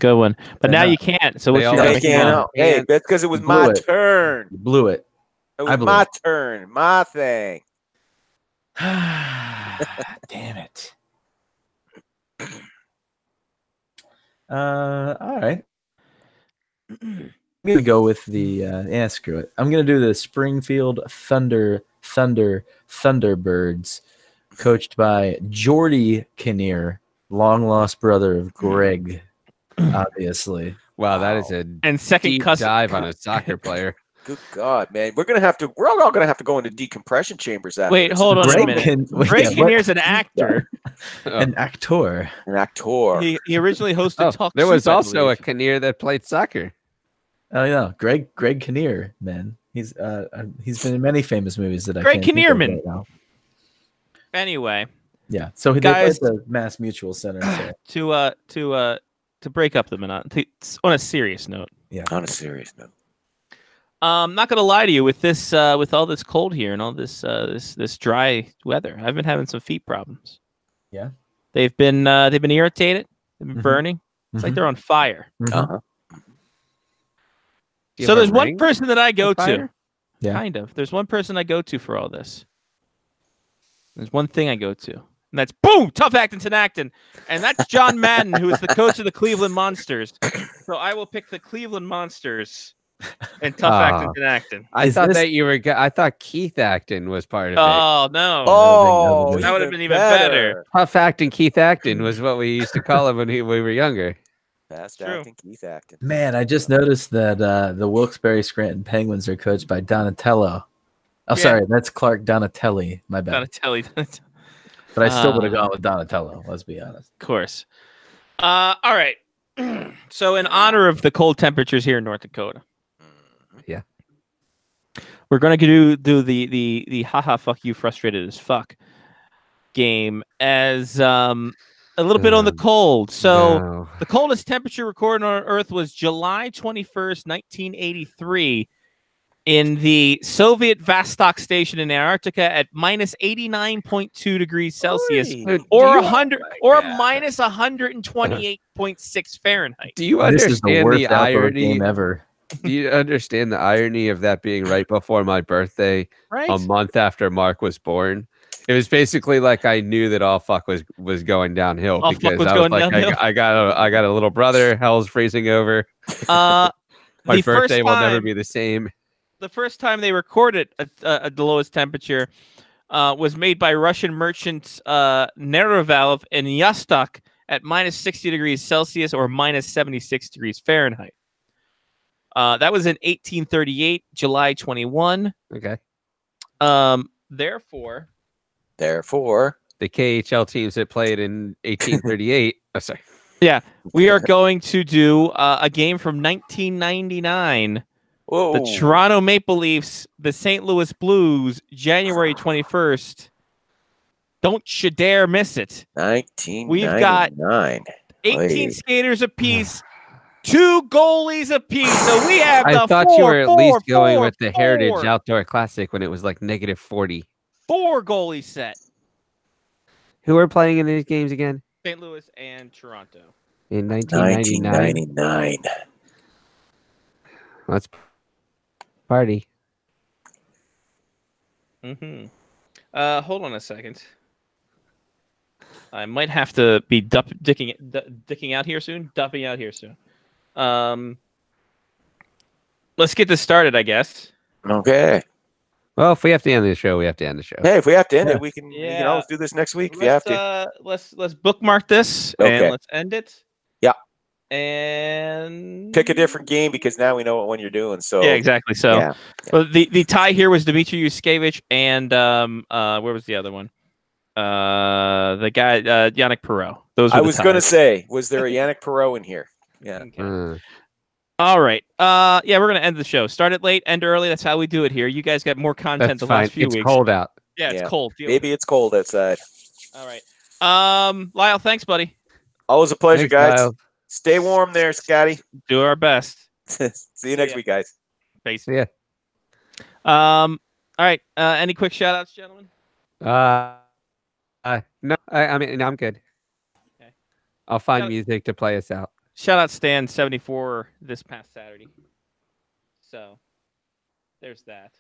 Good one. But now you can't. So what's They your all Hey, gimmick make now? can't. Hey, that's because it was You my blew it. turn. You blew it. It I was blew my it. turn. My thing. Damn it. All right. I'm gonna go with the screw it. I'm gonna do the Springfield Thunderbirds, coached by Jordy Kinnear, long lost brother of Greg, obviously. Wow, that is a And second deep cousin. dive on a soccer player. Good God, man. We're all gonna have to go into decompression chambers after Wait, this. hold on a Greg minute. Wait, Greg yeah, what? Kinnear's an actor. An actor. An actor. He originally hosted Oh, Talk there was Soup, I also a believe. Kinnear that played soccer. Oh yeah, Greg Kinnear, man. He's been in many famous movies that I Greg can't think of Kinnearman. right now. Anyway, Yeah, so they Guys- played the Mass Mutual Center. So. to break up the monotony, on a serious note, On a serious note. I'm not gonna lie to you with this with all this cold here and all this this dry weather. I've been having some feet problems. Yeah? They've been irritated. They've been Mhm. burning. It's like Mhm. they're on fire. Mhm. Uh-huh. You So have a there's one ring person that I go for to. fire? Yeah. Kind of. There's one person I go to for all this. There's one thing I go to, and that's boom, Tough Acton Tinacton, and that's John Madden, who is the coach of the Cleveland Monsters. So I will pick the Cleveland Monsters and Tough Acton Tinacton. I Is thought this- that you were. I thought Keith Acton was part of it. Oh no! Oh, That would've been even better. Tough Acton, Keith Acton was what we used to call him when we were younger. Fast True. acting, Keith Acton. Man, I just noticed that the Wilkes-Barre Scranton Penguins are coached by Donatello. Oh, Yeah. sorry, that's Clark Donatelli. My bad. Donatelli, of But I still would have gone with Donatello. Let's be honest. course. All right. So in honor of the cold temperatures here in North Dakota, Yeah. we're gonna do the haha fuck you frustrated as fuck game as a little bit on the cold. So No. the coldest temperature recorded on Earth was July 21st, 1983, in the Soviet Vostok station in Antarctica at minus 89.2 degrees Celsius, Dude, or do you- 100 or minus 128.6 Fahrenheit. Do you This is the understand worst the outdoor irony? game ever. Do you understand the irony of that being right before my birthday, Right? a month after Mark was born? It was basically like I knew that all fuck was going downhill All fuck because was I was going like, downhill. I got a little brother. Hell's freezing over. Uh, My the first birthday will never time- be the same. the first time they recorded the lowest temperature was made by Russian merchant Nerevalov in Yastok at minus 60 degrees Celsius or minus 76 degrees Fahrenheit. That was in 1838, July 21. Okay. Therefore, The KHL teams that played in 1838. Oh, sorry. we are going to do a game from 1999. Whoa. The Toronto Maple Leafs, the St. Louis Blues, January 21st. Don't you dare miss it. 1999. We've got 18 Hey. skaters apiece, 2 goalies apiece. So we have I the thought four, you were at four, least going four, with the Heritage four, Outdoor Classic when it was like negative 40. 4 goalie set. Who were playing in these games again? St. Louis and Toronto. In 1999. 1999. Let's party. Mm-hmm. Hold on a second. I might have to be dicking out here soon. Dupping out here soon. Let's get this started, I guess. Okay. Well, if we have to end the show, we have to end the show. Hey, if we have to end Yeah. it, we can Yeah. always do this next week if you have Let's to. let's bookmark this Okay. and let's end it. Yeah. And Pick a different game because now we know what one you're doing. So Yeah, exactly. So yeah. well, the tie here was Dmitry Yuskevich and where was the other one? The guy Yannick Perreault. Those were I the was going to ties. say, was there a Yannick Perreault in here? Yeah. Okay. Uh, All right. Yeah, we're gonna end the show. Start it late, end early. That's how we do it here. You guys got more content that's the fine. last few It's weeks. cold out. Yeah, it's Yeah. cold. Deal Maybe it's cold outside. with it. All right. Lyle, thanks, buddy. Always a pleasure, Thanks, guys. Lyle. Stay warm there, Scotty. Do our best. See you next week, guys. Peace. Yeah. All right. Any quick shout outs, gentlemen? No, I mean, I'm good. Okay. I'll find Shout- music to play us out. Shout out Stan 74 this past Saturday. So there's that.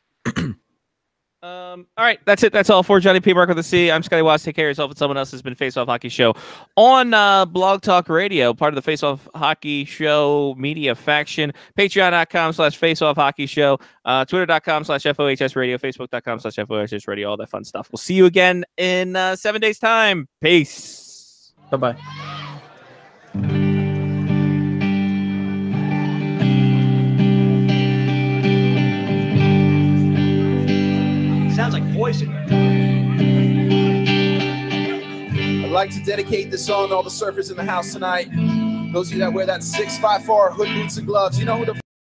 All right, that's it. That's all for Johnny P. Mark with the C. I'm Scotty Watts. Take care of yourself, and someone else has been Face Off Hockey Show on Blog Talk Radio, part of the Face Off Hockey Show media faction. Patreon.com/Face Off Hockey Show, Twitter.com/FOHS Radio, Facebook.com/FOHS Radio, all that fun stuff. We'll see you again in 7 days' time. Peace. Bye-bye. Sounds like poison. I'd like to dedicate this song to all the surfers in the house tonight. Those of you that wear that 654 hood boots and gloves. You know who the